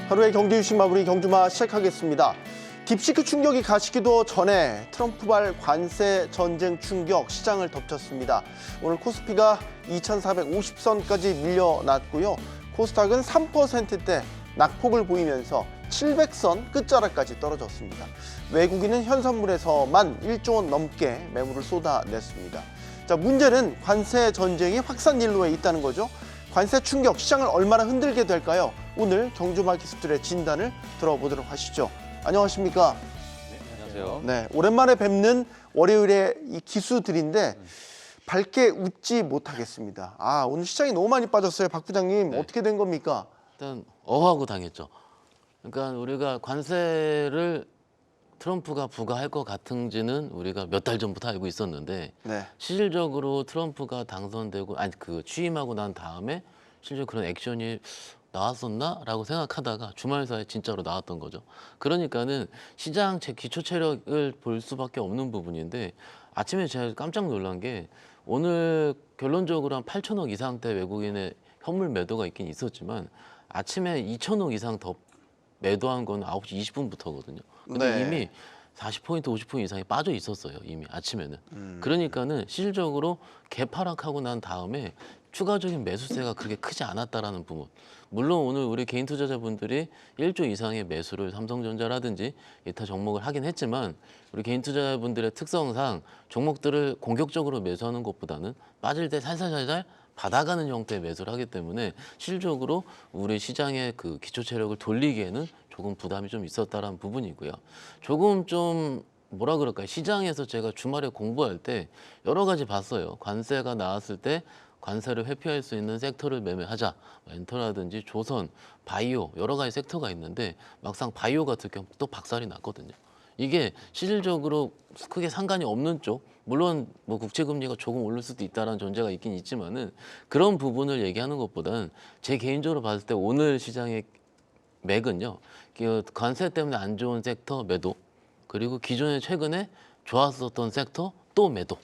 하루의 경제 이슈 마무리 경주마 시작하겠습니다. 딥시크 충격이 가시기도 전에 트럼프발 관세 전쟁 충격 시장을 덮쳤습니다. 오늘 코스피가 2,450선까지 밀려났고요. 코스닥은 3%대 낙폭을 보이면서 700선 끝자락까지 떨어졌습니다. 외국인은 현선물에서만 1조 원 넘게 매물을 쏟아냈습니다. 자, 문제는 관세 전쟁이 확산 일로에 있다는 거죠. 관세 충격 시장을 얼마나 흔들게 될까요? 오늘 경주마켓들의 진단을 들어보도록 하시죠. 안녕하십니까? 네, 안녕하세요. 네, 오랜만에 뵙는 월요일의 이 기수들인데 밝게 웃지 못하겠습니다. 오늘 시장이 너무 많이 빠졌어요. 박 부장님, 네. 어떻게 된 겁니까? 일단 어하고 당했죠. 그러니까 우리가 관세를 트럼프가 부과할 것 같은지는 우리가 몇 달 전부터 알고 있었는데 네. 실질적으로 트럼프가 당선되고 취임하고 난 다음에 실제 그런 액션이 나왔었나라고 생각하다가 주말 사이에 진짜로 나왔던 거죠. 그러니까는 시장 기초 체력을 볼 수밖에 없는 부분인데 아침에 제가 깜짝 놀란 게 오늘 결론적으로 한 8천억 이상대 외국인의 현물 매도가 있긴 있었지만 아침에 2천억 이상 더 매도한 건 9시 20분부터거든요. 근데 네. 이미 40포인트, 50포인트 이상이 빠져 있었어요. 이미 아침에는. 그러니까는 실질적으로 개파락하고 난 다음에 추가적인 매수세가 그렇게 크지 않았다라는 부분. 물론 오늘 우리 개인 투자자분들이 1조 이상의 매수를 삼성전자라든지 기타 종목을 하긴 했지만 우리 개인 투자자분들의 특성상 종목들을 공격적으로 매수하는 것보다는 빠질 때 살살살살 받아가는 형태의 매수를 하기 때문에 실질적으로 우리 시장의 그 기초 체력을 돌리기에는 조금 부담이 좀 있었다라는 부분이고요. 조금 좀 뭐라 그럴까요? 시장에서 제가 주말에 공부할 때 여러 가지 봤어요. 관세가 나왔을 때 관세를 회피할 수 있는 섹터를 매매하자. 엔터라든지 조선, 바이오 여러 가지 섹터가 있는데 막상 바이오 같은 경우 또 박살이 났거든요. 이게 실질적으로 크게 상관이 없는 쪽, 물론 뭐 국채금리가 조금 오를 수도 있다는 존재가 있긴 있지만은 그런 부분을 얘기하는 것보다는 제 개인적으로 봤을 때 오늘 시장의 맥은요, 그 관세 때문에 안 좋은 섹터 매도, 그리고 기존에 최근에 좋았었던 섹터 또 매도.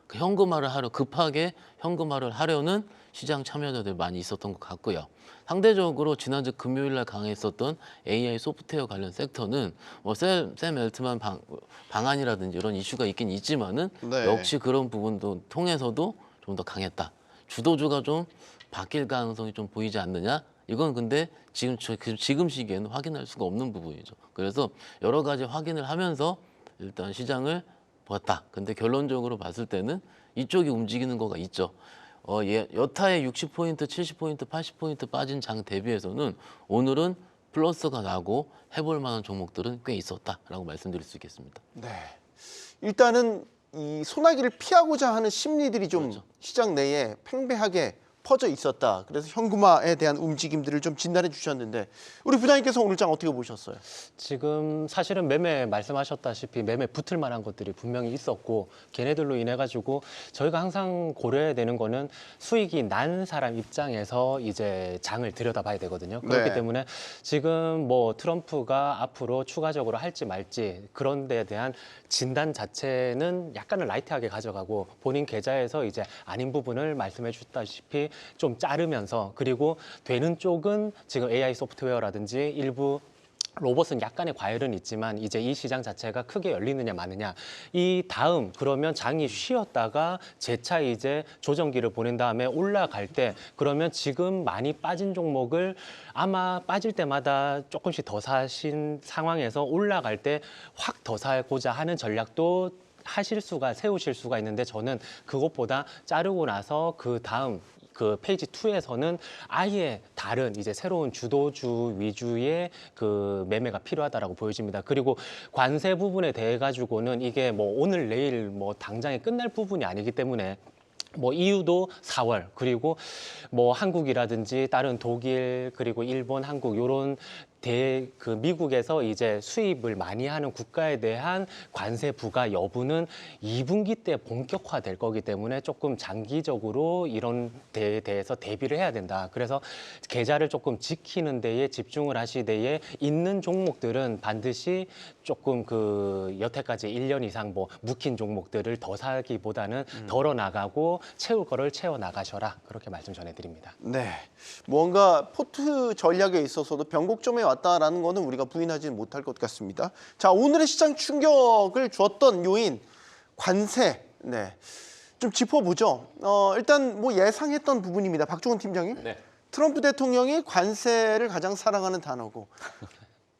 그 현금화를 하려 급하게 현금화를 하려는 시장 참여자들 많이 있었던 것 같고요. 상대적으로 지난주 금요일 날 강했었던 AI 소프트웨어 관련 섹터는 뭐 샘 엘트만 방안이라든지 이런 이슈가 있긴 있지만은 네. 역시 그런 부분도 통해서도 좀 더 강했다. 주도주가 좀 바뀔 가능성이 좀 보이지 않느냐? 이건 근데 지금 시기에는 확인할 수가 없는 부분이죠. 그래서 여러 가지 확인을 하면서 일단 시장을 봤다. 근데 결론적으로 봤을 때는 이쪽이 움직이는 거가 있죠. 여타의 60포인트, 70포인트, 80포인트 빠진 장 대비해서는 오늘은 플러스가 나고 해볼 만한 종목들은 꽤 있었다라고 말씀드릴 수 있겠습니다. 네. 일단은 이 소나기를 피하고자 하는 심리들이 좀 그렇죠. 시장 내에 팽배하게 퍼져 있었다. 그래서 현금화에 대한 움직임들을 좀 진단해 주셨는데 우리 부장님께서 오늘 장 어떻게 보셨어요? 지금 사실은 매매 말씀하셨다시피 매매 붙을 만한 것들이 분명히 있었고 걔네들로 인해 가지고 저희가 항상 고려해야 되는 거는 수익이 난 사람 입장에서 이제 장을 들여다봐야 되거든요. 그렇기 네. 때문에 지금 뭐 트럼프가 앞으로 추가적으로 할지 말지 그런 데에 대한 진단 자체는 약간은 라이트하게 가져가고 본인 계좌에서 이제 아닌 부분을 말씀해 주셨다시피 좀 자르면서 그리고 되는 쪽은 지금 AI 소프트웨어라든지 일부 로봇은 약간의 과열은 있지만 이제 이 시장 자체가 크게 열리느냐 마느냐 이 다음 그러면 장이 쉬었다가 재차 이제 조정기를 보낸 다음에 올라갈 때 그러면 지금 많이 빠진 종목을 아마 빠질 때마다 조금씩 더 사신 상황에서 올라갈 때 확 더 사고자 하는 전략도 세우실 수가 있는데 저는 그것보다 자르고 나서 그 다음 그 페이지 2에서는 아예 다른 이제 새로운 주도주 위주의 그 매매가 필요하다라고 보여집니다. 그리고 관세 부분에 대해 가지고는 이게 뭐 오늘 내일 뭐 당장에 끝날 부분이 아니기 때문에 뭐 EU도 4월 그리고 뭐 한국이라든지 다른 독일 그리고 일본, 한국 요런 그 미국에서 이제 수입을 많이 하는 국가에 대한 관세 부과 여부는 2분기 때 본격화될 거기 때문에 조금 장기적으로 이런 데에 대해서 대비를 해야 된다. 그래서 계좌를 조금 지키는 데에 집중을 하시되에 있는 종목들은 반드시 조금 그 여태까지 1년 이상 뭐 묵힌 종목들을 더 사기보다는 덜어 나가고 채울 거를 채워 나가셔라. 그렇게 말씀 전해드립니다. 네. 뭔가 포트 전략에 있어서도 변곡점에 왔다라는 거는 우리가 부인하지는 못할 것 같습니다. 자, 오늘의 시장 충격을 주었던 요인 관세. 네. 좀 짚어보죠. 일단 뭐 예상했던 부분입니다. 박종훈 팀장님. 네. 트럼프 대통령이 관세를 가장 사랑하는 단어고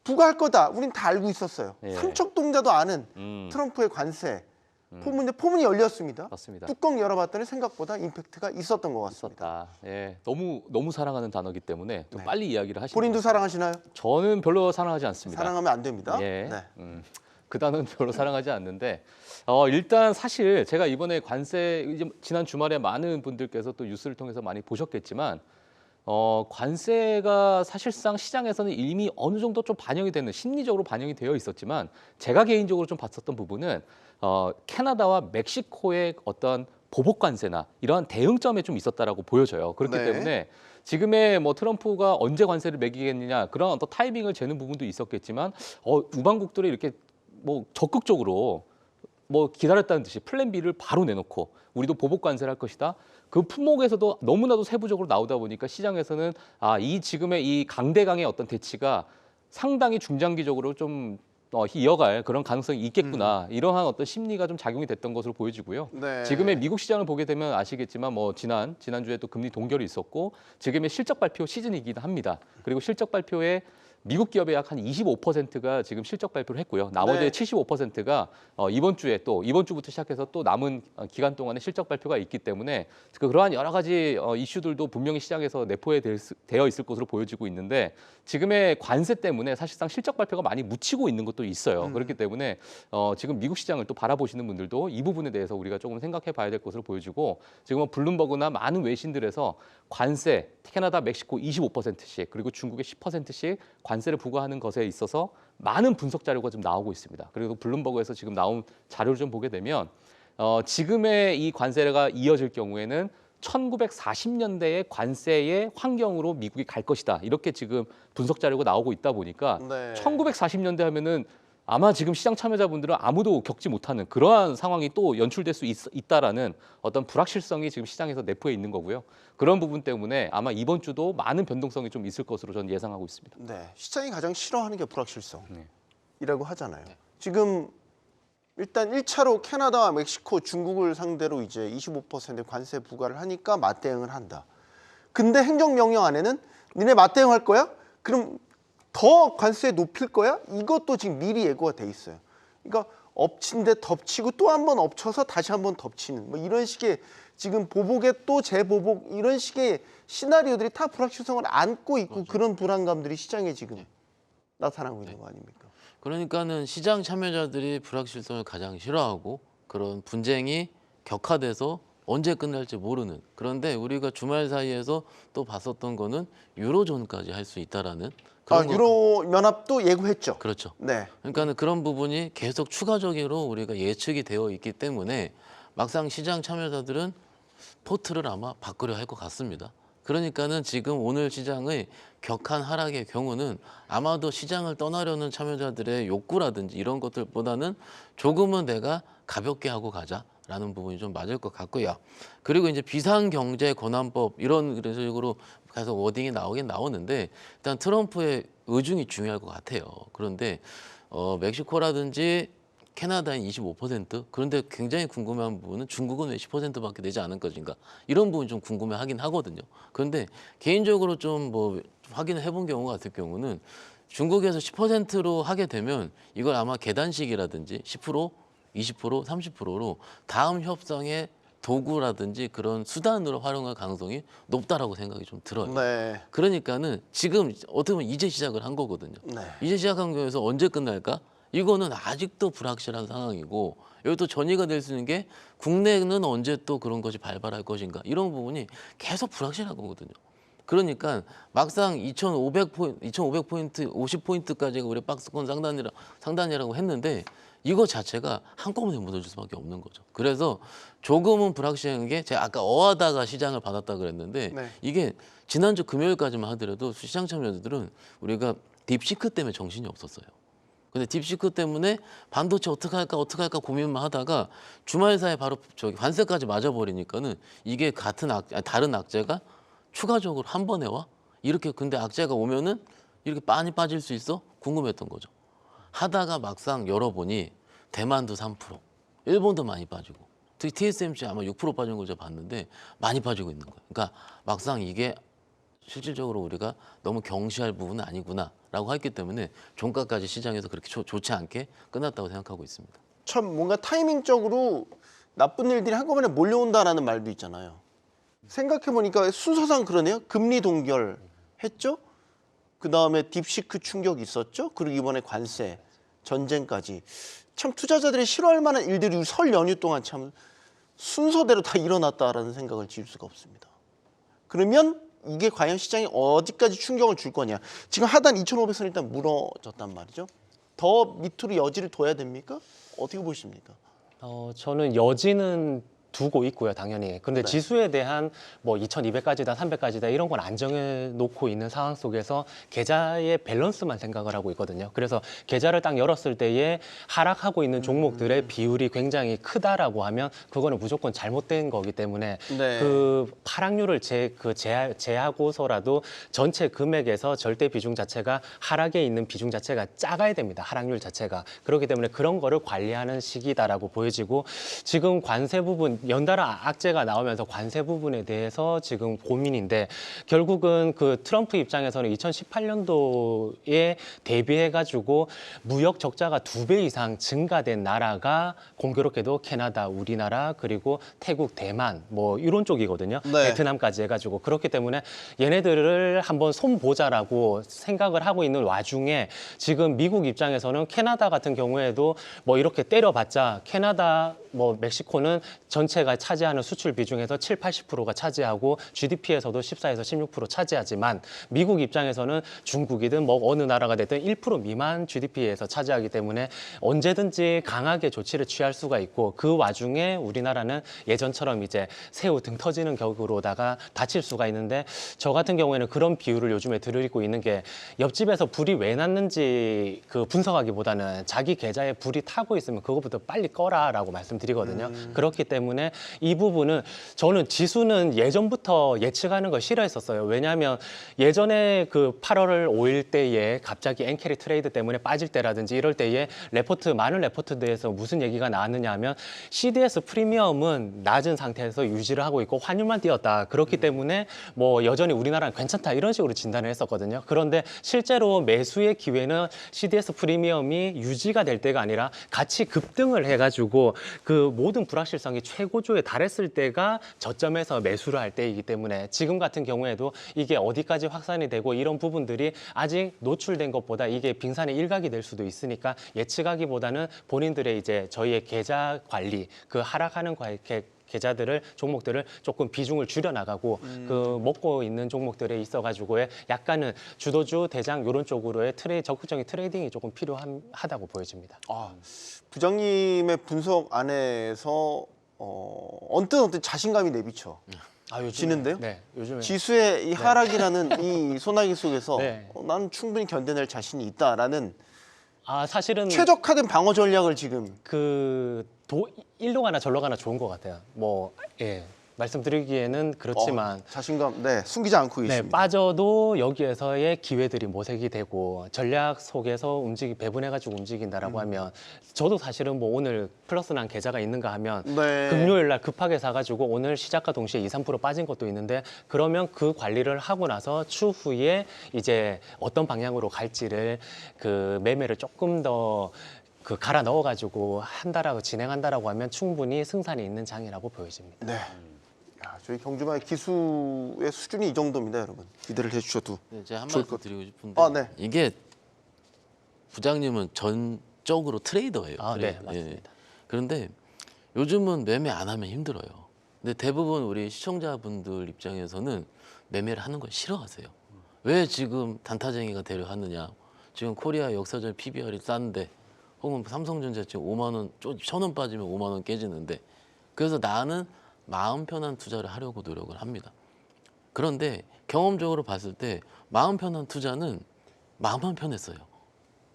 부과할 거다. 우린 다 알고 있었어요. 예. 삼척동자도 아는 트럼프의 관세. 포문이 열렸습니다. 맞습니다. 뚜껑 열어봤더니 생각보다 임팩트가 있었던 것 같습니다. 있었다. 예, 너무 사랑하는 단어이기 때문에 좀 네. 빨리 이야기를 하시는 본인도 것 같아요. 사랑하시나요? 저는 별로 사랑하지 않습니다. 사랑하면 안 됩니다. 예, 네. 그 단어는 별로 사랑하지 않는데 일단 사실 제가 이번에 관세 이제 지난 주말에 많은 분들께서 또 뉴스를 통해서 많이 보셨겠지만 관세가 사실상 시장에서는 이미 어느 정도 좀 반영이 되는 심리적으로 반영이 되어 있었지만 제가 개인적으로 좀 봤었던 부분은 캐나다와 멕시코의 어떤 보복 관세나 이러한 대응점에 좀 있었다라고 보여져요. 그렇기 네. 때문에 지금의 뭐 트럼프가 언제 관세를 매기겠느냐 그런 어떤 타이밍을 재는 부분도 있었겠지만 우방국들이 이렇게 뭐 적극적으로 뭐 기다렸다는 듯이 플랜 B를 바로 내놓고 우리도 보복 관세를 할 것이다. 그 품목에서도 너무나도 세부적으로 나오다 보니까 시장에서는 이 지금의 이 강대강의 어떤 대치가 상당히 중장기적으로 좀 이어갈 그런 가능성이 있겠구나. 이러한 어떤 심리가 좀 작용이 됐던 것으로 보여지고요. 네. 지금의 미국 시장을 보게 되면 아시겠지만 뭐 지난주에 또 금리 동결이 있었고 지금의 실적 발표 시즌이기도 합니다. 그리고 실적 발표에 미국 기업의 약 한 25%가 지금 실적 발표를 했고요. 나머지 네. 75%가 이번 주부터 시작해서 또 남은 기간 동안에 실적 발표가 있기 때문에 그러한 여러 가지 이슈들도 분명히 시장에서 되어 있을 것으로 보여지고 있는데 지금의 관세 때문에 사실상 실적 발표가 많이 묻히고 있는 것도 있어요. 그렇기 때문에 지금 미국 시장을 또 바라보시는 분들도 이 부분에 대해서 우리가 조금 생각해 봐야 될 것으로 보여지고 지금은 블룸버그나 많은 외신들에서 관세, 캐나다, 멕시코 25%씩 그리고 중국에 10%씩 관세를 부과하는 것에 있어서 많은 분석 자료가 좀 나오고 있습니다. 그리고 블룸버그에서 지금 나온 자료를 좀 보게 되면 지금의 이 관세가 이어질 경우에는 1940년대의 관세의 환경으로 미국이 갈 것이다. 이렇게 지금 분석 자료가 나오고 있다 보니까 네. 1940년대 하면은 아마 지금 시장 참여자분들은 아무도 겪지 못하는 그러한 상황이 또 연출될 수 있다라는 어떤 불확실성이 지금 시장에서 내포해 있는 거고요. 그런 부분 때문에 아마 이번 주도 많은 변동성이 좀 있을 것으로 저는 예상하고 있습니다. 네. 시장이 가장 싫어하는 게 불확실성이라고 네. 하잖아요. 지금 일단 1차로 캐나다와 멕시코, 중국을 상대로 이제 25% 관세 부과를 하니까 맞대응을 한다. 근데 행정명령 안에는 니네 맞대응할 거야? 그럼 더 관세 높일 거야? 이것도 지금 미리 예고가 돼 있어요. 그러니까 엎친 데 덮치고 또 한 번 엎쳐서 다시 한 번 덮치는 뭐 이런 식의 지금 보복에 또 재보복 이런 식의 시나리오들이 다 불확실성을 안고 있고 그런 불안감들이 시장에 지금 나타나고 있는 거 아닙니까? 그러니까는 시장 참여자들이 불확실성을 가장 싫어하고 그런 분쟁이 격화돼서 언제 끝날지 모르는. 그런데 우리가 주말 사이에서 또 봤었던 거는 유로존까지 할 수 있다라는 그런 거. 유로 연합도 예고했죠. 그렇죠. 네. 그러니까는 그런 부분이 계속 추가적으로 우리가 예측이 되어 있기 때문에 막상 시장 참여자들은 포트를 아마 바꾸려 할 것 같습니다. 그러니까는 지금 오늘 시장의 격한 하락의 경우는 아마도 시장을 떠나려는 참여자들의 욕구라든지 이런 것들보다는 조금은 내가 가볍게 하고 가자라는 부분이 좀 맞을 것 같고요. 그리고 이제 비상경제권한법 이런 식으로 계속 워딩이 나오긴 나오는데 일단 트럼프의 의중이 중요할 것 같아요. 그런데 멕시코라든지 캐나다는 25%. 그런데 굉장히 궁금한 부분은 중국은 왜 10%밖에 내지 않을 것인가 이런 부분 좀 궁금해하긴 하거든요. 그런데 개인적으로 좀 뭐 확인을 해본 경우 같은 경우는 중국에서 10%로 하게 되면 이걸 아마 계단식이라든지 10%, 20%, 30%로 다음 협상의 도구라든지 그런 수단으로 활용할 가능성이 높다라고 생각이 좀 들어요. 네. 그러니까는 지금 어떻게 보면 이제 시작을 한 거거든요. 네. 이제 시작한 거에서 언제 끝날까? 이거는 아직도 불확실한 상황이고 여기 또 전이가 될 수 있는 게 국내는 언제 또 그런 것이 발발할 것인가 이런 부분이 계속 불확실한 거거든요. 그러니까 막상 2,500포인트, 50포인트까지가 우리 박스권 상단이라고 했는데 이거 자체가 한꺼번에 무너질 수밖에 없는 거죠. 그래서 조금은 불확실한 게 제가 아까 어하다가 시장을 받았다 그랬는데 네. 이게 지난주 금요일까지만 하더라도 시장 참여자들은 우리가 딥시크 때문에 정신이 없었어요. 근데 딥시크 때문에 반도체 어떻게 할까 고민만 하다가 주말 사이에 바로 관세까지 맞아버리니까는 이게 다른 악재가 추가적으로 한 번에 와? 이렇게 근데 악재가 오면은 이렇게 많이 빠질 수 있어? 궁금했던 거죠. 하다가 막상 열어보니 대만도 3%, 일본도 많이 빠지고 특히 TSMC 아마 6% 빠진 걸 제가 봤는데 많이 빠지고 있는 거예요. 그러니까 막상 이게 실질적으로 우리가 너무 경시할 부분은 아니구나라고 했기 때문에 종가까지 시장에서 그렇게 좋지 않게 끝났다고 생각하고 있습니다. 참 뭔가 타이밍적으로 나쁜 일들이 한꺼번에 몰려온다라는 말도 있잖아요. 생각해보니까 순서상 그러네요. 금리 동결했죠. 그다음에 딥시크 충격이 있었죠. 그리고 이번에 관세, 전쟁까지. 참 투자자들이 싫어할 만한 일들이 설 연휴 동안 참 순서대로 다 일어났다라는 생각을 지울 수가 없습니다. 그러면 이게 과연 시장에 어디까지 충격을 줄 거냐. 지금 하단 2,500선 일단 무너졌단 말이죠. 더 밑으로 여지를 둬야 됩니까? 어떻게 보십니까? 저는 여지는 두고 있고요, 당연히. 그런데 네. 지수에 대한 뭐 2,200까지다, 300까지다 이런 건 안 정해놓고 있는 상황 속에서 계좌의 밸런스만 생각을 하고 있거든요. 그래서 계좌를 딱 열었을 때에 하락하고 있는 종목들의 비율이 굉장히 크다라고 하면 그거는 무조건 잘못된 거기 때문에 네. 그 하락률을 제하고서라도 전체 금액에서 절대 비중 자체가 하락에 있는 비중 자체가 작아야 됩니다. 하락률 자체가. 그렇기 때문에 그런 거를 관리하는 시기다라고 보여지고 지금 관세 부분 연달아 악재가 나오면서 관세 부분에 대해서 지금 고민인데 결국은 그 트럼프 입장에서는 2018년도에 대비해가지고 무역 적자가 2배 이상 증가된 나라가 공교롭게도 캐나다, 우리나라 그리고 태국, 대만 뭐 이런 쪽이거든요. 네. 베트남까지 해가지고 그렇기 때문에 얘네들을 한번 손보자라고 생각을 하고 있는 와중에 지금 미국 입장에서는 캐나다 같은 경우에도 뭐 이렇게 때려봤자 캐나다 뭐 멕시코는 전체가 차지하는 수출 비중에서 7, 80%가 차지하고 GDP에서도 14에서 16% 차지하지만 미국 입장에서는 중국이든 뭐 어느 나라가 됐든 1% 미만 GDP에서 차지하기 때문에 언제든지 강하게 조치를 취할 수가 있고 그 와중에 우리나라는 예전처럼 이제 새우 등 터지는 격으로다가 다칠 수가 있는데 저 같은 경우에는 그런 비유를 요즘에 들이고 있는 게 옆집에서 불이 왜 났는지 그 분석하기보다는 자기 계좌에 불이 타고 있으면 그거부터 빨리 꺼라라고 말씀드리거든요. 그렇기 때문에 이 부분은 저는 지수는 예전부터 예측하는 걸 싫어했었어요. 왜냐하면 예전에 그 8월 5일 때에 갑자기 엔캐리 트레이드 때문에 빠질 때라든지 이럴 때에 많은 레포트들에서 무슨 얘기가 나왔느냐 하면 CDS 프리미엄은 낮은 상태에서 유지를 하고 있고 환율만 뛰었다. 그렇기 때문에 뭐 여전히 우리나라는 괜찮다 이런 식으로 진단을 했었거든요. 그런데 실제로 매수의 기회는 CDS 프리미엄이 유지가 될 때가 아니라 같이 급등을 해가지고 그 모든 불확실성이 최고조에 달했을 때가 저점에서 매수를 할 때이기 때문에 지금 같은 경우에도 이게 어디까지 확산이 되고 이런 부분들이 아직 노출된 것보다 이게 빙산의 일각이 될 수도 있으니까 예측하기보다는 본인들의 이제 저희의 계좌 관리, 그 하락하는 계좌들을 종목들을 조금 비중을 줄여 나가고 그 먹고 있는 종목들에 있어가지고의 약간은 주도주 대장 이런 쪽으로의 적극적인 트레이딩이 조금 필요하다고 보여집니다. 부장님의 분석 안에서 언뜻 자신감이 내비쳐 지는데요. 네, 요즘에 지수의 이 하락이라는 이 소나기 속에서 네. 나는 충분히 견뎌낼 자신이 있다라는 사실은 최적화된 방어 전략을 지금 일로 가나 절로 가나 좋은 것 같아요. 뭐 말씀드리기에는 그렇지만 자신감 숨기지 않고 네, 있습니다. 빠져도 여기에서의 기회들이 모색이 되고 전략 속에서 배분해가지고 움직인다라고 하면 저도 사실은 뭐 오늘 플러스 난 계좌가 있는가 하면 네. 금요일 날 급하게 사가지고 오늘 시작과 동시에 2, 3% 빠진 것도 있는데 그러면 그 관리를 하고 나서 추후에 이제 어떤 방향으로 갈지를 그 매매를 조금 더 갈아 넣어가지고 진행한다라고 하면 충분히 승산이 있는 장이라고 보여집니다. 네. 저희 경주마의 기수의 수준이 이 정도입니다, 여러분. 기대를 해주셔도. 네, 제가 한 좋을 말씀 것 드리고 싶은데 네. 이게 부장님은 전적으로 트레이더예요. 네, 맞습니다. 그런데 요즘은 매매 안 하면 힘들어요. 근데 대부분 우리 시청자분들 입장에서는 매매를 하는 걸 싫어하세요. 왜 지금 단타쟁이가 되려 하느냐. 지금 코리아 역사적 PBR이 싼데 혹은 삼성전자 지금 5만 원, 1,000원 빠지면 5만 원 깨지는데 그래서 나는 마음 편한 투자를 하려고 노력을 합니다. 그런데 경험적으로 봤을 때 마음 편한 투자는 마음만 편했어요.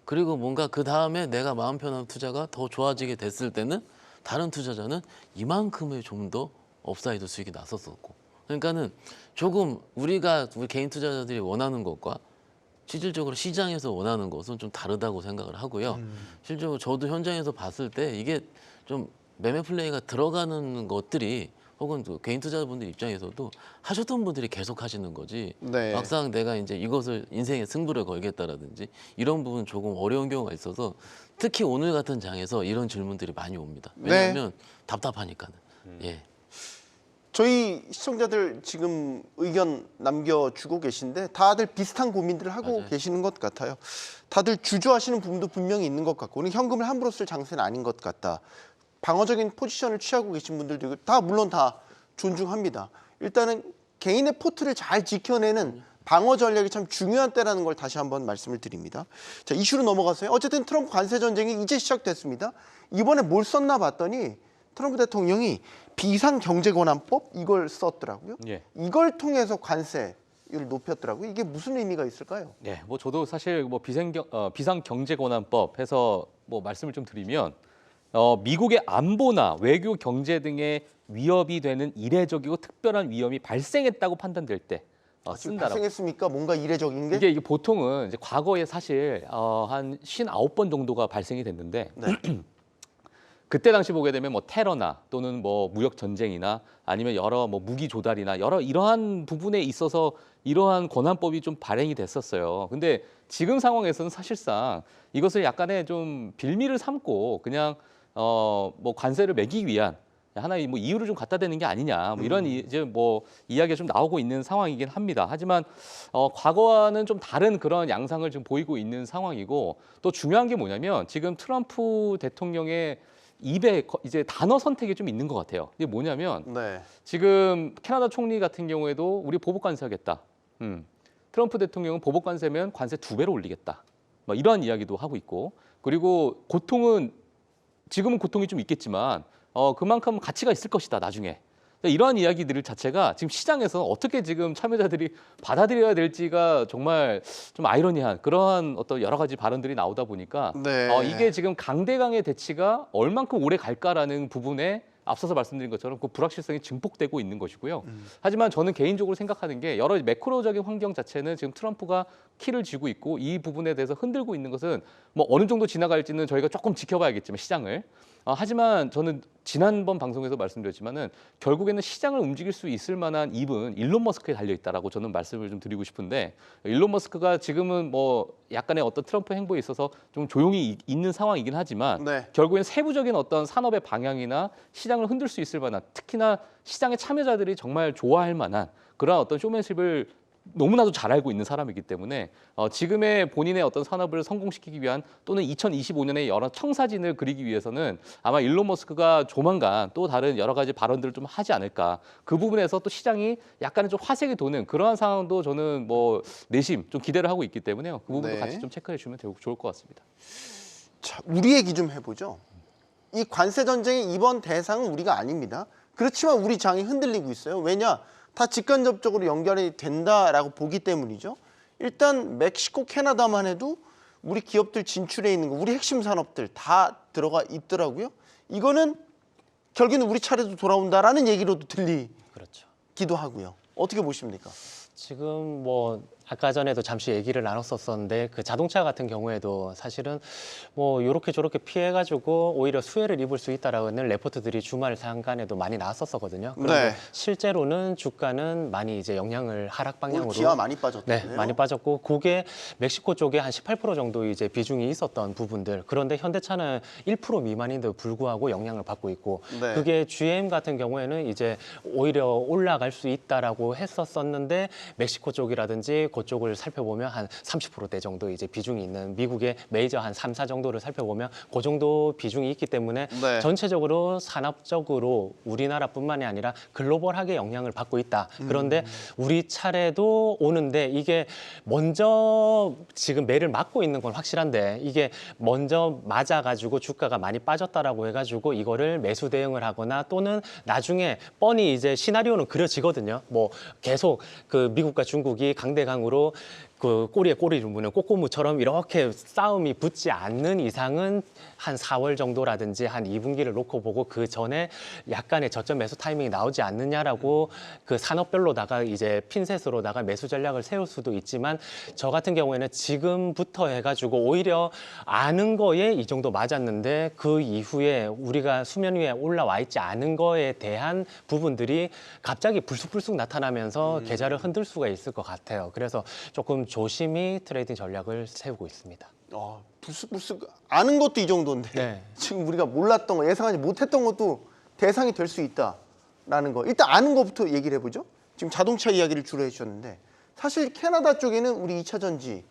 그리고 뭔가 그 다음에 내가 마음 편한 투자가 더 좋아지게 됐을 때는 다른 투자자는 이만큼의 좀 더 업사이드 수익이 났었었고 그러니까는 조금 우리 개인 투자자들이 원하는 것과 실질적으로 시장에서 원하는 것은 좀 다르다고 생각을 하고요. 실제로 저도 현장에서 봤을 때 이게 좀 매매 플레이가 들어가는 것들이 혹은 그 개인 투자자분들 입장에서도 하셨던 분들이 계속 하시는 거지. 네. 막상 내가 이제 이것을 인생의 승부를 걸겠다라든지 이런 부분 조금 어려운 경우가 있어서 특히 오늘 같은 장에서 이런 질문들이 많이 옵니다. 왜냐하면 답답하니까는. 예. 저희 시청자들 지금 의견 남겨주고 계신데 다들 비슷한 고민들을 하고 맞아요. 계시는 것 같아요. 다들 주저하시는 부분도 분명히 있는 것 같고, 우리 현금을 함부로 쓸 장세는 아닌 것 같다. 방어적인 포지션을 취하고 계신 분들도 있고, 다 물론 다 존중합니다. 일단은 개인의 포트를 잘 지켜내는 방어 전략이 참 중요한 때라는 걸 다시 한번 말씀을 드립니다. 자, 이슈로 넘어가서요. 어쨌든 트럼프 관세 전쟁이 이제 시작됐습니다. 이번에 뭘 썼나 봤더니 트럼프 대통령이 비상경제권한법 이걸 썼더라고요. 예. 이걸 통해서 관세율을 높였더라고요. 이게 무슨 의미가 있을까요? 네, 뭐 저도 사실 뭐 비상경제권한법 해서 뭐 말씀을 좀 드리면 미국의 안보나 외교 경제 등의 위협이 되는 이례적이고 특별한 위험이 발생했다고 판단될 때 지금 쓴다라고. 발생했습니까? 뭔가 이례적인 게? 이게 보통은 이제 과거에 사실 한 59번 정도가 발생이 됐는데 네. 그때 당시 보게 되면 뭐 테러나 또는 뭐 무역 전쟁이나 아니면 여러 뭐 무기 조달이나 여러 이러한 부분에 있어서 이러한 권한법이 좀 발행이 됐었어요. 근데 지금 상황에서는 사실상 이것을 약간의 좀 빌미를 삼고 그냥 뭐 관세를 매기기 위한 하나의 뭐 이유를 좀 갖다 대는 게 아니냐 뭐 이런 이제 뭐 이야기가 좀 나오고 있는 상황이긴 합니다. 하지만 과거와는 좀 다른 그런 양상을 지금 보이고 있는 상황이고 또 중요한 게 뭐냐면 지금 트럼프 대통령의 입에 이제 단어 선택이 좀 있는 것 같아요. 이게 뭐냐면 네. 지금 캐나다 총리 같은 경우에도 우리 보복 관세하겠다. 트럼프 대통령은 보복 관세면 관세 2배로 올리겠다. 뭐 이러한 이야기도 하고 있고 그리고 고통은 지금은 고통이 좀 있겠지만 그만큼 가치가 있을 것이다 나중에. 이러한 이야기들 자체가 지금 시장에서 어떻게 지금 참여자들이 받아들여야 될지가 정말 좀 아이러니한 그러한 어떤 여러 가지 발언들이 나오다 보니까 네. 이게 지금 강대강의 대치가 얼만큼 오래 갈까라는 부분에 앞서서 말씀드린 것처럼 그 불확실성이 증폭되고 있는 것이고요. 하지만 저는 개인적으로 생각하는 게 여러 매크로적인 환경 자체는 지금 트럼프가 키를 쥐고 있고 이 부분에 대해서 흔들고 있는 것은 뭐 어느 정도 지나갈지는 저희가 조금 지켜봐야겠지만 시장을. 하지만 저는 지난번 방송에서 말씀드렸지만은 결국에는 시장을 움직일 수 있을 만한 입은 일론 머스크에 달려 있다라고 저는 말씀을 좀 드리고 싶은데 일론 머스크가 지금은 뭐 약간의 어떤 트럼프 행보에 있어서 좀 조용히 있는 상황이긴 하지만 네. 결국엔 세부적인 어떤 산업의 방향이나 시장을 흔들 수 있을 만한 특히나 시장의 참여자들이 정말 좋아할 만한 그런 어떤 쇼맨십을 너무나도 잘 알고 있는 사람이기 때문에 지금의 본인의 어떤 산업을 성공시키기 위한 또는 2025년에 여러 청사진을 그리기 위해서는 아마 일론 머스크가 조만간 또 다른 여러 가지 발언들을 좀 하지 않을까. 그 부분에서 또 시장이 약간의 좀 화색이 도는 그러한 상황도 저는 뭐 내심 좀 기대를 하고 있기 때문에요. 그 부분도 네. 같이 좀 체크해 주면 좋을 것 같습니다. 자, 우리 얘기 좀 해보죠. 이 관세 전쟁의 이번 대상은 우리가 아닙니다. 그렇지만 우리 장이 흔들리고 있어요. 왜냐? 다 직간접적으로 연결이 된다라고 보기 때문이죠. 일단 멕시코, 캐나다만 해도 우리 기업들 진출해 있는 거, 우리 핵심 산업들 다 들어가 있더라고요. 이거는 결국에는 우리 차례도 돌아온다라는 얘기로도 들리기도 그렇죠. 하고요. 어떻게 보십니까? 지금 뭐 아까 전에도 잠시 얘기를 나눴었는데 그 자동차 같은 경우에도 사실은 뭐 이렇게 저렇게 피해가지고 오히려 수혜를 입을 수 있다라는 레포트들이 주말 상간에도 많이 나왔었거든요. 그런데 네. 실제로는 주가는 많이 이제 영향을 하락 방향으로 기아 많이 빠졌대요. 네, 많이 빠졌고 그게 멕시코 쪽에 한 18% 정도 이제 비중이 있었던 부분들. 그런데 현대차는 1% 미만인데도 불구하고 영향을 받고 있고 네. 그게 GM 같은 경우에는 이제 오히려 올라갈 수 있다라고 했었었는데 멕시코 쪽이라든지 그쪽을 살펴보면 한 30%대 정도 이제 비중이 있는 미국의 메이저 한 3, 4 정도를 살펴보면 그 정도 비중이 있기 때문에 네. 전체적으로 산업적으로 우리나라뿐만이 아니라 글로벌하게 영향을 받고 있다. 그런데 우리 차례도 오는데 이게 먼저 지금 매를 맞고 있는 건 확실한데 이게 먼저 맞아가지고 주가가 많이 빠졌다라고 해가지고 이거를 매수 대응을 하거나 또는 나중에 뻔히 이제 시나리오는 그려지거든요. 뭐 계속 그 미국과 중국이 강대강으로 그 꼬리에 꼬리를 무는 꼬꼬무처럼 이렇게 싸움이 붙지 않는 이상은 한 4월 정도라든지 한 2분기를 놓고 보고 그 전에 약간의 저점 매수 타이밍이 나오지 않느냐라고 그 산업별로다가 이제 핀셋으로다가 매수 전략을 세울 수도 있지만 저 같은 경우에는 지금부터 해가지고 오히려 아는 거에 이 정도 맞았는데 그 이후에 우리가 수면 위에 올라와 있지 않은 거에 대한 부분들이 갑자기 불쑥불쑥 나타나면서 계좌를 흔들 수가 있을 것 같아요. 그래서 조금 조심히 트레이딩 전략을 세우고 있습니다. 불쑥불쑥 아는 것도 이 정도인데 네. 지금 우리가 몰랐던 거, 예상하지 못했던 것도 대상이 될 수 있다라는 거. 일단 아는 것부터 얘기를 해보죠. 지금 자동차 이야기를 주로 해주셨는데 사실 캐나다 쪽에는 우리 2차 전지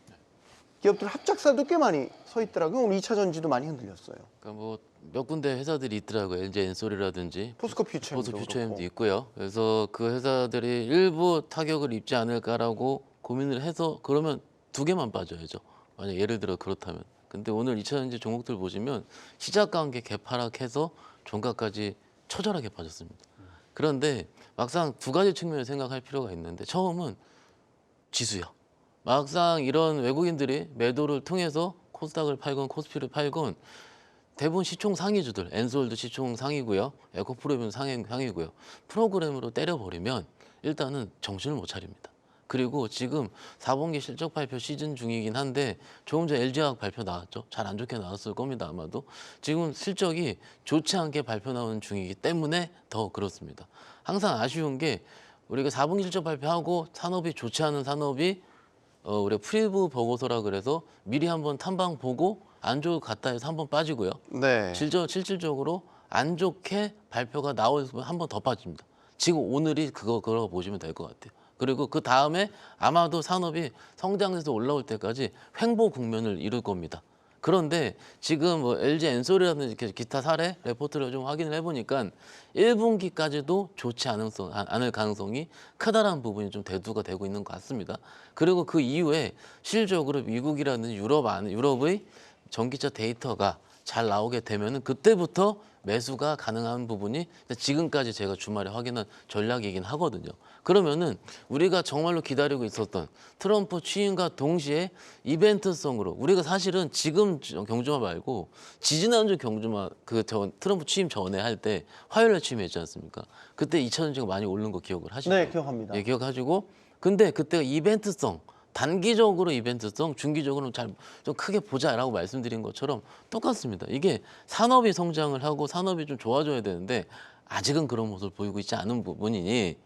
기업들 합작사도 꽤 많이 서 있더라고요. 오늘 2차 전지도 많이 흔들렸어요. 그러니까 뭐 몇 군데 회사들이 있더라고요. LG 엔솔이라든지 포스코 퓨처엠도 포스 퓨처엠도 그렇고. 있고요. 그래서 그 회사들이 일부 타격을 입지 않을까라고 고민을 해서 그러면 두 개만 빠져야죠. 만약 예를 들어 그렇다면. 근데 오늘 2차 전지 종목들 보시면 시작 관계 개파락해서 종가까지 처절하게 빠졌습니다. 그런데 막상 두 가지 측면을 생각할 필요가 있는데 처음은 지수요. 막상 이런 외국인들이 매도를 통해서 코스닥을 팔건 코스피를 팔건 대부분 시총 상위주들, 엔솔도 시총 상위고요, 에코프로는 상위고요. 프로그램으로 때려버리면 일단은 정신을 못 차립니다. 그리고 지금 4분기 실적 발표 시즌 중이긴 한데 조금 전 LG화학 발표 나왔죠. 잘 안 좋게 나왔을 겁니다. 아마도 지금 실적이 좋지 않게 발표 나오는 중이기 때문에 더 그렇습니다. 항상 아쉬운 게 우리가 4분기 실적 발표하고 산업이 좋지 않은 산업이 우리가 프리뷰 보고서라 그래서 미리 한번 탐방 보고 안 좋을 것 같다 해서 한번 빠지고요. 네. 실질적으로 안 좋게 발표가 나오면 한 번 더 빠집니다. 지금 오늘이 그거 보시면 될 것 같아요. 그리고 그 다음에 아마도 산업이 성장해서 올라올 때까지 횡보 국면을 이룰 겁니다. 그런데 지금 뭐 LG 엔솔이라든지 기타 사례 레포트를 좀 확인을 해보니까 1분기까지도 좋지 않을 가능성이 크다라는 부분이 좀 대두가 되고 있는 것 같습니다. 그리고 그 이후에 실질적으로 미국이라든지 유럽의 전기차 데이터가 잘 나오게 되면은 그때부터 매수가 가능한 부분이 지금까지 제가 주말에 확인한 전략이긴 하거든요. 그러면은 우리가 정말로 기다리고 있었던 트럼프 취임과 동시에 이벤트성으로 우리가 사실은 지금 경주마 말고 지지난주 경주마 트럼프 취임 전에 할 때 화요일에 취임했지 않습니까? 그때 2차 전지가 많이 오른 거 기억을 하시죠? 네, 기억합니다. 예, 기억하시고 근데 그때가 이벤트성 단기적으로 이벤트성, 중기적으로는 좀 크게 보자라고 말씀드린 것처럼 똑같습니다. 이게 산업이 성장을 하고 산업이 좀 좋아져야 되는데 아직은 그런 모습을 보이고 있지 않은 부분이니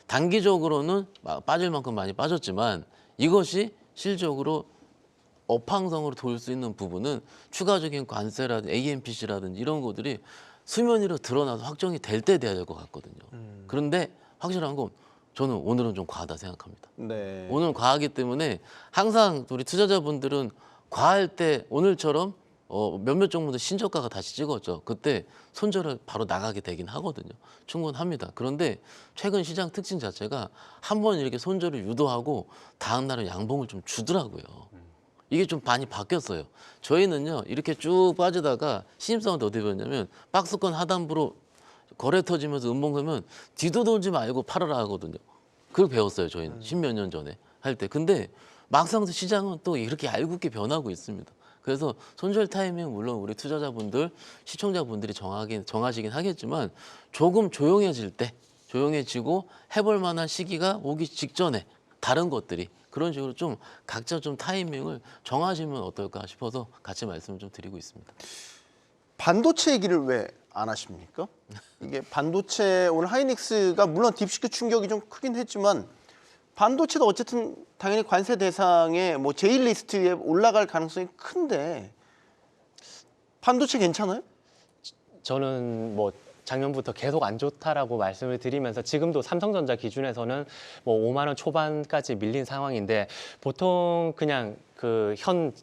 단기적으로는 빠질 만큼 많이 빠졌지만 이것이 실질적으로 업황성으로 돌 수 있는 부분은 추가적인 관세라든지 AMPC라든지 이런 것들이 수면 위로 드러나서 확정이 될 때 돼야 될 것 같거든요. 그런데 확실한 건 저는 오늘은 좀 과하다 생각합니다. 네. 오늘은 과하기 때문에 항상 우리 투자자분들은 과할 때 오늘처럼 몇몇 종목들 신저가가 다시 찍었죠. 그때 손절을 바로 나가게 되긴 하거든요. 충분합니다. 그런데 최근 시장 특징 자체가 한번 이렇게 손절을 유도하고 다음 날은 양봉을 좀 주더라고요. 이게 좀 많이 바뀌었어요. 저희는요 이렇게 쭉 빠지다가 신입사원한테 어떻게 배웠냐면 박스권 하단부로 거래 터지면서 음봉하면 뒤도 돌지 말고 팔아라 하거든요. 그걸 배웠어요 저희는 십몇 년 전에 할 때. 근데 막상 시장은 또 이렇게 얄궂게 변하고 있습니다. 그래서 손절 타이밍 물론 우리 투자자분들, 시청자분들이 정하시긴 하겠지만 조금 조용해질 때 조용해지고 해볼 만한 시기가 오기 직전에 다른 것들이 그런 식으로 좀 각자 좀 타이밍을 정하시면 어떨까 싶어서 같이 말씀을 좀 드리고 있습니다. 반도체 얘기를 왜 안 하십니까? 이게 반도체 오늘 하이닉스가 물론 딥시크 충격이 좀 크긴 했지만 반도체도 어쨌든 당연히 관세 대상에 뭐 제일 리스트에 올라갈 가능성이 큰데 반도체 괜찮아요? 저는 뭐 작년부터 계속 안 좋다라고 말씀을 드리면서 지금도 삼성전자 기준에서는 뭐 5만 원 초반까지 밀린 상황인데 보통 그냥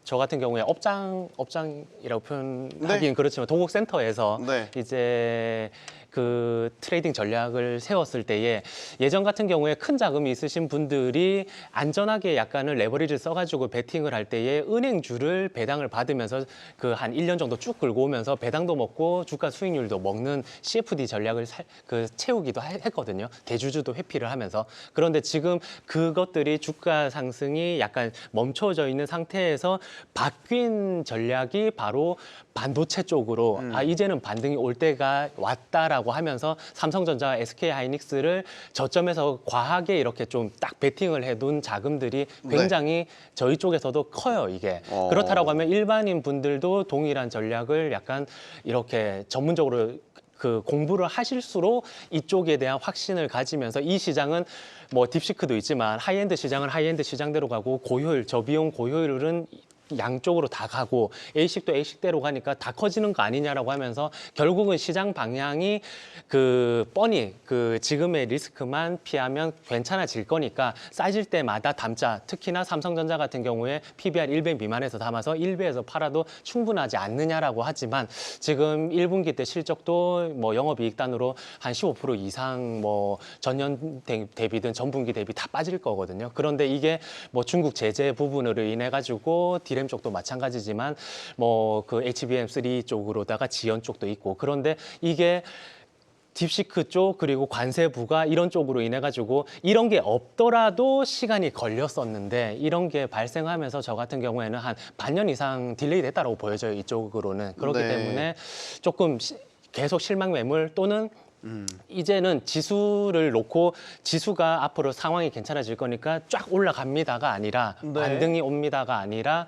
저 같은 경우에 업장이라고 표현하기는 네. 그렇지만 도곡센터에서 네. 이제 그 트레이딩 전략을 세웠을 때에 예전 같은 경우에 큰 자금이 있으신 분들이 안전하게 약간을 레버리지를 써가지고 베팅을 할 때에 은행주를 배당을 받으면서 그 한 1년 정도 쭉 끌고 오면서 배당도 먹고 주가 수익률도 먹는 CFD 전략을 채우기도 했거든요. 대주주도 회피를 하면서. 그런데 지금 그것들이 주가 상승이 약간 멈춰져 있는 상태에서 바뀐 전략이 바로 반도체 쪽으로 이제는 반등이 올 때가 왔다라고 하면서 삼성전자, SK하이닉스를 저점에서 과하게 이렇게 좀 딱 베팅을 해둔 자금들이 굉장히 저희 쪽에서도 커요, 이게. 그렇다라고 하면 일반인 분들도 동일한 전략을 약간 이렇게 전문적으로 그 공부를 하실수록 이쪽에 대한 확신을 가지면서 이 시장은 뭐 딥시크도 있지만 하이엔드 시장은 하이엔드 시장대로 가고 고효율, 저비용 고효율은 양쪽으로 다 가고 A식도 A식대로 가니까 다 커지는 거 아니냐라고 하면서 결국은 시장 방향이 그 뻔히 그 지금의 리스크만 피하면 괜찮아질 거니까 싸질 때마다 담자. 특히나 삼성전자 같은 경우에 PBR 1배 미만에서 담아서 1배에서 팔아도 충분하지 않느냐라고 하지만 지금 1분기 때 실적도 뭐 영업이익단으로 한 15% 이상 뭐 전년 대비든 전분기 대비 다 빠질 거거든요. 그런데 이게 뭐 중국 제재 부분으로 인해 가지고 디램 쪽도 마찬가지지만 뭐 그 HBM3 쪽으로다가 지연 쪽도 있고 그런데 이게 딥시크 쪽 그리고 관세부가 이런 쪽으로 인해 가지고 이런 게 없더라도 시간이 걸렸었는데 이런 게 발생하면서 저 같은 경우에는 한 반년 이상 딜레이 됐다고 보여져요. 이쪽으로는. 그렇기 네. 때문에 조금 계속 실망 매물 또는 이제는 지수를 놓고 지수가 앞으로 상황이 괜찮아질 거니까 쫙 올라갑니다가 아니라 네. 반등이 옵니다가 아니라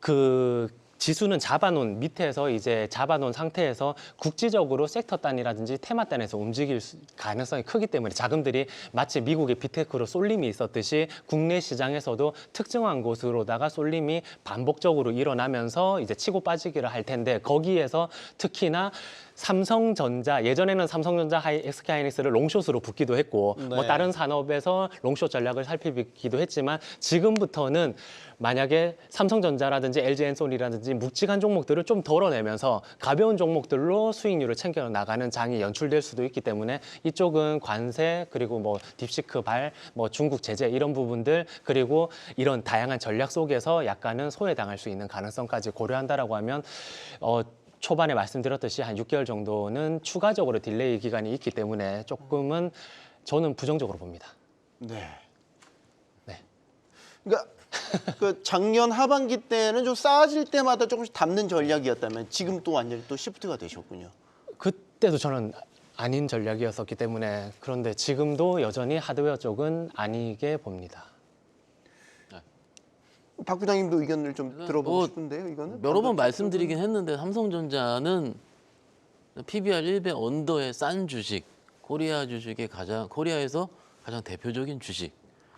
그 지수는 잡아놓은 밑에서 이제 잡아놓은 상태에서 국지적으로 섹터 단이라든지 테마 단에서 움직일 가능성이 크기 때문에 자금들이 마치 미국의 비테크로 쏠림이 있었듯이 국내 시장에서도 특정한 곳으로다가 쏠림이 반복적으로 일어나면서 이제 치고 빠지기를 할 텐데 거기에서 특히나 삼성전자 예전에는 삼성전자 SK하이닉스를 롱숏으로 붙기도 했고 네. 뭐 다른 산업에서 롱숏 전략을 살피기도 했지만 지금부터는 만약에 삼성전자라든지 LG엔솔이라든지 묵직한 종목들을 좀 덜어내면서 가벼운 종목들로 수익률을 챙겨 나가는 장이 연출될 수도 있기 때문에 이쪽은 관세 그리고 뭐 딥시크 뭐 중국 제재 이런 부분들 그리고 이런 다양한 전략 속에서 약간은 소외당할 수 있는 가능성까지 고려한다라고 하면 초반에 말씀드렸듯이 한 6개월 정도는 추가적으로 딜레이 기간이 있기 때문에 조금은 저는 부정적으로 봅니다. 네. 네. 그러니까 그 작년 하반기 때는 좀 싸질 때마다 조금씩 담는 전략이었다면 지금 또 완전히 또 시프트가 되셨군요. 그때도 저는 아닌 전략이었었기 때문에 그런데 지금도 여전히 하드웨어 쪽은 아니게 봅니다. 박 부장님도 의견을 좀 들어보고 뭐 싶은데요, 이거는? 여러 번 말씀드리긴 했는데 삼성전자는 PBR 1배 언더의 싼 주식, 코리아 주식의 코리아에서 가장 대표적인 주식.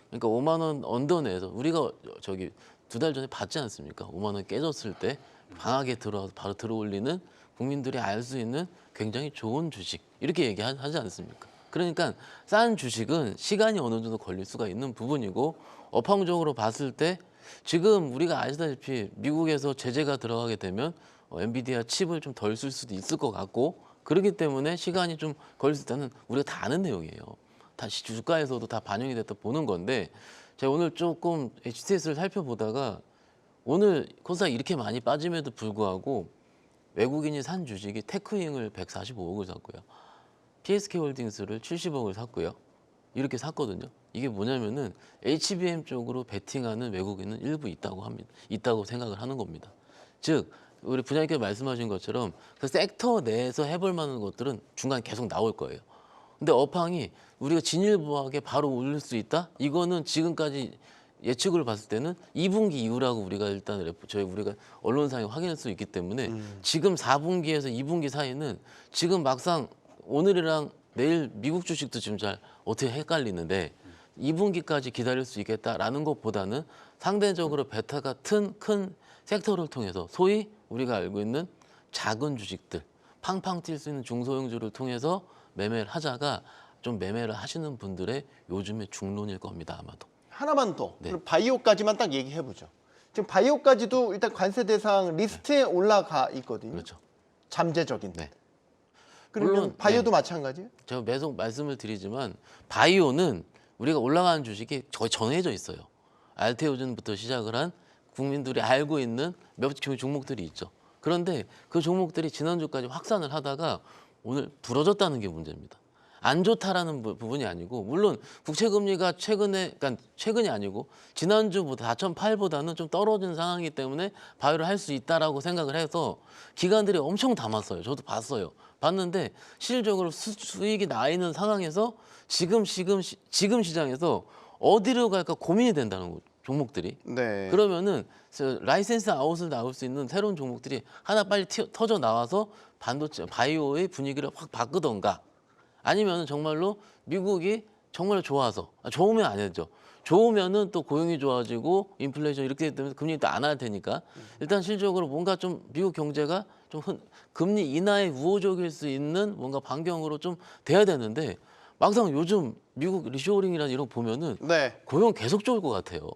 그러니까 5만 원 언더 내에서 우리가 저기 2달 전에 봤지 않습니까? 5만 원 깨졌을 때 방학에 들어와서 바로 들어올리는 국민들이 알 수 있는 굉장히 좋은 주식 이렇게 얘기하지 않습니까? 그러니까 싼 주식은 시간이 어느 정도 걸릴 수가 있는 부분이고 업황적으로 봤을 때 지금 우리가 아시다시피 미국에서 제재가 들어가게 되면 엔비디아 칩을 좀 덜 쓸 수도 있을 것 같고 그렇기 때문에 시간이 좀 걸릴 수 있다는 우리가 다 아는 내용이에요. 다시 주가에서도 다 반영이 됐다 보는 건데 제가 오늘 조금 HTS를 살펴보다가 오늘 코스닥이 이렇게 많이 빠짐에도 불구하고 외국인이 산 주식이 테크윙을 145억을 샀고요. PSK홀딩스를 70억을 샀고요. 이렇게 샀거든요. 이게 뭐냐면은 HBM 쪽으로 베팅하는 외국인은 일부 있다고 생각을 하는 겁니다. 즉 우리 부장님께서 말씀하신 것처럼 그 섹터 내에서 해볼 만한 것들은 중간에 계속 나올 거예요. 근데 업황이 우리가 진일보하게 바로 올릴 수 있다? 이거는 지금까지 예측을 봤을 때는 2분기 이후라고 우리가 일단 우리가 언론상에 확인할 수 있기 때문에 지금 4분기에서 2분기 사이는 지금 막상 오늘이랑 내일 미국 주식도 지금 잘 어떻게 헷갈리는데 2분기까지 기다릴 수 있겠다라는 것보다는 상대적으로 베타 같은 큰 섹터를 통해서 소위 우리가 알고 있는 작은 주식들 팡팡 뛸 수 있는 중소형주를 통해서 매매를 하자가 좀 매매를 하시는 분들의 요즘의 중론일 겁니다. 아마도. 하나만 더. 네. 그럼 바이오까지만 딱 얘기해 보죠. 지금 바이오까지도 일단 관세 대상 리스트에 올라가 있거든요. 그렇죠. 잠재적인. 네. 그러면 물론, 바이오도 네. 마찬가지예요? 제가 계속 말씀을 드리지만 바이오는 우리가 올라가는 주식이 거의 정해져 있어요. 알테오젠부터 시작을 한 국민들이 알고 있는 몇 종목들이 있죠. 그런데 그 종목들이 지난주까지 확산을 하다가 오늘 부러졌다는 게 문제입니다. 안 좋다라는 부분이 아니고 물론 국채 금리가 그러니까 최근이 아니고 지난주보다 4.8보다는 좀 떨어진 상황이기 때문에 바이오를 할 수 있다라고 생각을 해서 기관들이 엄청 담았어요. 저도 봤어요. 봤는데 실질적으로 수익이 나 있는 상황에서 지금 시장에서 어디로 갈까 고민이 된다는 거죠. 종목들이. 네. 그러면은 라이센스 아웃을 나올 수 있는 새로운 종목들이 하나 빨리 터져 나와서 반도체 바이오의 분위기를 확 바꾸던가 아니면 정말로 미국이 정말 좋아서 좋으면 안 해죠. 좋으면은 또 고용이 좋아지고 인플레이션 이렇게 되면 금리 또 안 할 테니까 일단 실질적으로 뭔가 좀 미국 경제가 좀 금리 인하에 우호적일 수 있는 뭔가 반경으로 좀 돼야 되는데 막상 요즘 미국 리쇼어링이나 이런 거 보면은 네. 고용 계속 좋을 것 같아요.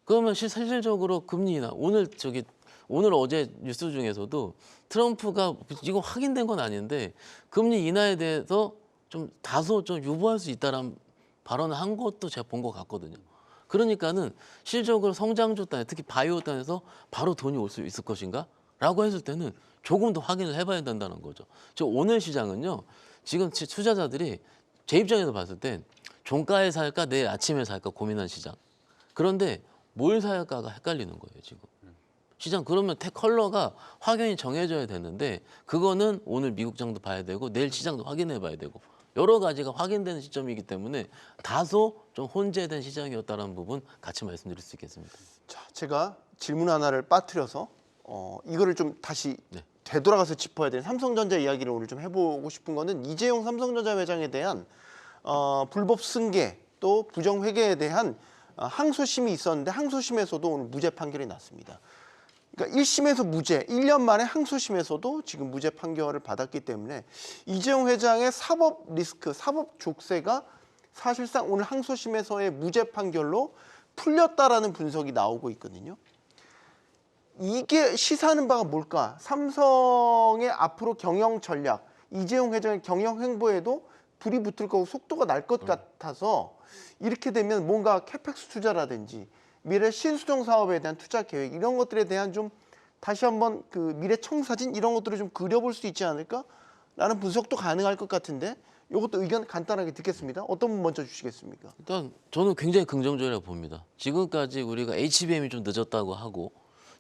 그러면 실질적으로 금리 인하 오늘 어제 뉴스 중에서도 트럼프가 이거 확인된 건 아닌데 금리 인하에 대해서 좀 다소 좀 유보할 수 있다라는 발언을 한 것도 제가 본 것 같거든요. 그러니까는 실질적으로 성장주 단에 특히 바이오 단에서 바로 돈이 올 수 있을 것인가? 라고 했을 때는 조금 더 확인을 해봐야 된다는 거죠. 저 오늘 시장은요. 지금 투자자들이 제 입장에서 봤을 땐 종가에 살까 내일 아침에 살까 고민한 시장. 그런데 뭘 살까가 헷갈리는 거예요 지금. 시장 그러면 컬러가 확연히 정해져야 되는데 그거는 오늘 미국장도 봐야 되고 내일 시장도 확인해 봐야 되고 여러 가지가 확인되는 시점이기 때문에 다소 좀 혼재된 시장이었다는 부분 같이 말씀드릴 수 있겠습니다. 자, 제가 질문 하나를 빠뜨려서 이거를 좀 다시 네. 되돌아가서 짚어야 되는 삼성전자 이야기를 오늘 좀 해보고 싶은 거는 이재용 삼성전자 회장에 대한 불법 승계 또 부정 회계에 대한 항소심이 있었는데 항소심에서도 오늘 무죄 판결이 났습니다. 그러니까 1심에서 무죄, 1년 만에 항소심에서도 지금 무죄 판결을 받았기 때문에 이재용 회장의 사법 리스크, 사법 족쇄가 사실상 오늘 항소심에서의 무죄 판결로 풀렸다라는 분석이 나오고 있거든요. 이게 시사하는 바가 뭘까? 삼성의 앞으로 경영 전략, 이재용 회장의 경영 행보에도 불이 붙을 거고 속도가 날 것 같아서 이렇게 되면 뭔가 캐펙스 투자라든지 미래 신수종 사업에 대한 투자 계획 이런 것들에 대한 좀 다시 한번 그 미래 청사진 이런 것들을 좀 그려볼 수 있지 않을까라는 분석도 가능할 것 같은데 이것도 의견 간단하게 듣겠습니다. 어떤 분 먼저 주시겠습니까? 일단 저는 굉장히 긍정적이라고 봅니다. 지금까지 우리가 HBM이 좀 늦었다고 하고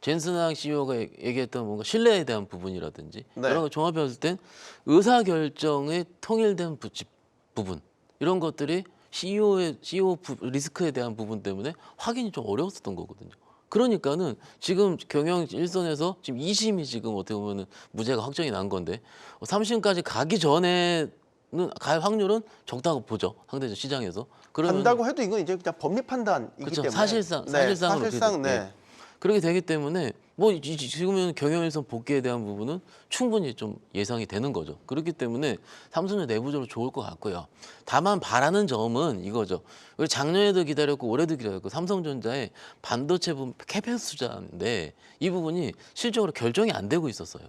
젠슨항 CEO가 얘기했던 뭔가 신뢰에 대한 부분이라든지 네. 여러 걸 종합해 봤을 땐 의사결정의 통일된 부분 이런 것들이 CEO 리스크에 대한 부분 때문에 확인이 좀 어려웠었던 거거든요. 그러니까는 지금 경영 일선에서 지금 2심이 지금 어떻게 보면은 무죄가 확정이 난 건데 3심까지 가기 전에는 갈 확률은 적다고 보죠. 상대적 시장에서. 간다고 해도 이건 이제 그냥 법리 판단이기 그렇죠. 때문에 사실상 네. 그렇게 되기 때문에 뭐 지금은 경영일선 복귀에 대한 부분은 충분히 좀 예상이 되는 거죠. 그렇기 때문에 삼성전자 내부적으로 좋을 것 같고요. 다만 바라는 점은 이거죠. 우리 작년에도 기다렸고 올해도 기다렸고 삼성전자의 반도체 부분 캐펙스 투자인데 이 부분이 실적으로 결정이 안 되고 있었어요.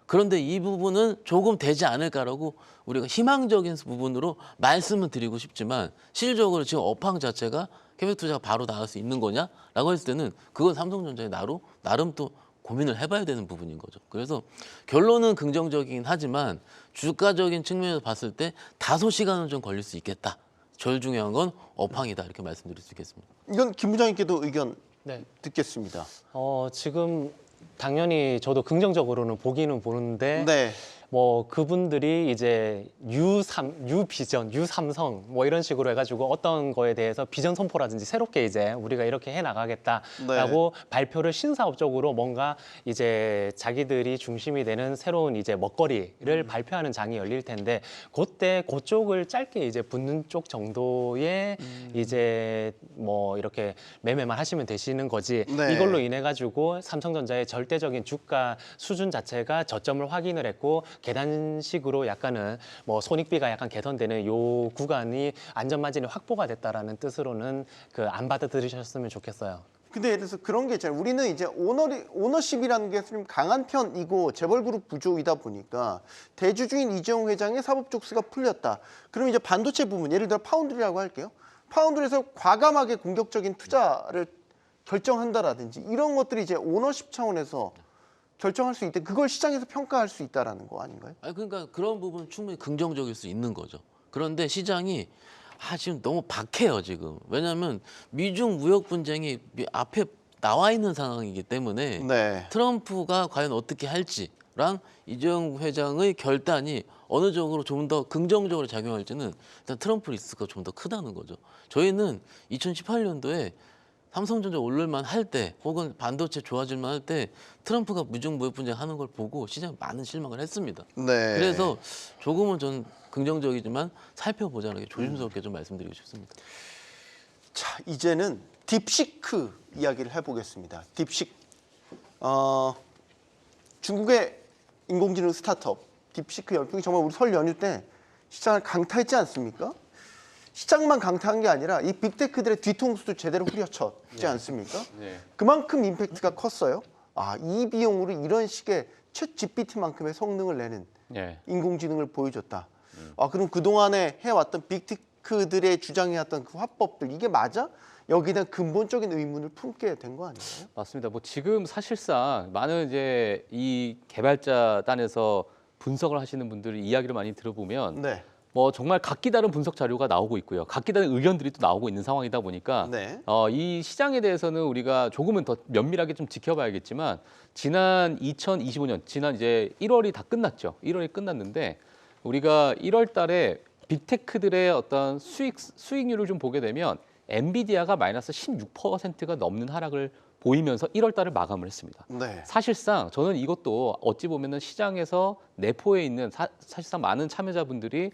그런데 이 부분은 조금 되지 않을까라고 우리가 희망적인 부분으로 말씀을 드리고 싶지만 실질적으로 지금 업황 자체가 캐펙 투자가 바로 나갈 수 있는 거냐라고 했을 때는 그건 삼성전자의 나름 또 고민을 해봐야 되는 부분인 거죠. 그래서 결론은 긍정적이긴 하지만 주가적인 측면에서 봤을 때 다소 시간은 좀 걸릴 수 있겠다. 제일 중요한 건 업황이다 이렇게 말씀드릴 수 있겠습니다. 이건 김 부장님께도 의견 네. 듣겠습니다. 지금 당연히 저도 긍정적으로는 보기는 보는데 네. 뭐 그분들이 이제 유비전, 유삼성 뭐 이런 식으로 해가지고 어떤 거에 대해서 비전 선포라든지 새롭게 이제 우리가 이렇게 해 나가겠다라고 발표를 신사업적으로 뭔가 이제 자기들이 중심이 되는 새로운 이제 먹거리를 발표하는 장이 열릴 텐데 그때 그쪽을 짧게 이제 붙는 쪽 정도의 이제 뭐 이렇게 매매만 하시면 되시는 거지 네. 이걸로 인해 가지고 삼성전자의 절대적인 주가 수준 자체가 저점을 확인을 했고 계단식으로 약간은 뭐 손익비가 약간 개선되는 요 구간이 안전 마진이 확보가 됐다라는 뜻으로는 그 안 받아들이셨으면 좋겠어요. 근데 예를 들어서 그런 게 있잖아요. 우리는 이제 오너십이라는 게 좀 강한 편이고 재벌그룹 구조이다 보니까 대주주인 이재용 회장의 사법 족수가 풀렸다. 그럼 이제 반도체 부분, 예를 들어 파운드리라고 할게요. 파운드리에서 과감하게 공격적인 투자를 결정한다라든지 이런 것들이 이제 오너십 차원에서 결정할 수 있다. 그걸 시장에서 평가할 수 있다라는 거 아닌가요? 아니 그러니까 그런 부분은 충분히 긍정적일 수 있는 거죠. 그런데 시장이 지금 너무 박해요 지금. 왜냐하면 미중 무역 분쟁이 앞에 나와 있는 상황이기 때문에 네. 트럼프가 과연 어떻게 할지랑 이재용 회장의 결단이 어느 쪽으로 좀 더 긍정적으로 작용할지는 일단 트럼프 리스크가 좀 더 크다는 거죠. 저희는 2018년도에 삼성전자 오를만 할 때 혹은 반도체 좋아질만 할 때 트럼프가 미중 무역 분쟁 하는 걸 보고 시장에 많은 실망을 했습니다. 네. 그래서 조금은 전 긍정적이지만 살펴보자는 게 조심스럽게 좀 말씀드리고 싶습니다. 자, 이제는 딥시크 이야기를 해보겠습니다. 딥시크. 중국의 인공지능 스타트업 딥시크 열풍이 정말 우리 설 연휴 때 시장을 강타했지 않습니까? 시장만 강타한 게 아니라 이 빅테크들의 뒤통수도 제대로 후려쳤지 않습니까? 네. 그만큼 임팩트가 컸어요. 이 비용으로 이런 식의 챗 GPT만큼의 성능을 내는 네. 인공지능을 보여줬다. 그럼 그동안에 해왔던 빅테크들의 주장해왔던 그 화법들 이게 맞아? 여기에 대한 근본적인 의문을 품게 된 거 아닌가요? 맞습니다. 뭐 지금 사실상 많은 이제 이 개발자단에서 분석을 하시는 분들이 이야기를 많이 들어보면 네. 뭐 정말 각기 다른 분석 자료가 나오고 있고요. 각기 다른 의견들이 또 나오고 있는 상황이다 보니까 네. 이 시장에 대해서는 우리가 조금은 더 면밀하게 좀 지켜봐야겠지만 지난 2025년 지난 이제 1월이 다 끝났죠. 1월이 끝났는데 우리가 1월 달에 빅테크들의 어떤 수익률을 좀 보게 되면 엔비디아가 마이너스 16%가 넘는 하락을 보이면서 1월 달을 마감을 했습니다. 네. 사실상 저는 이것도 어찌 보면은 시장에서 내포해 있는 사실상 많은 참여자분들이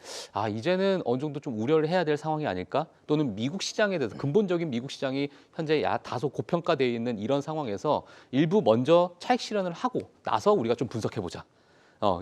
이제는 어느 정도 좀 우려를 해야 될 상황이 아닐까? 또는 미국 시장에 대해서 근본적인 미국 시장이 현재 다소 고평가되어 있는 이런 상황에서 일부 먼저 차익 실현을 하고 나서 우리가 좀 분석해 보자.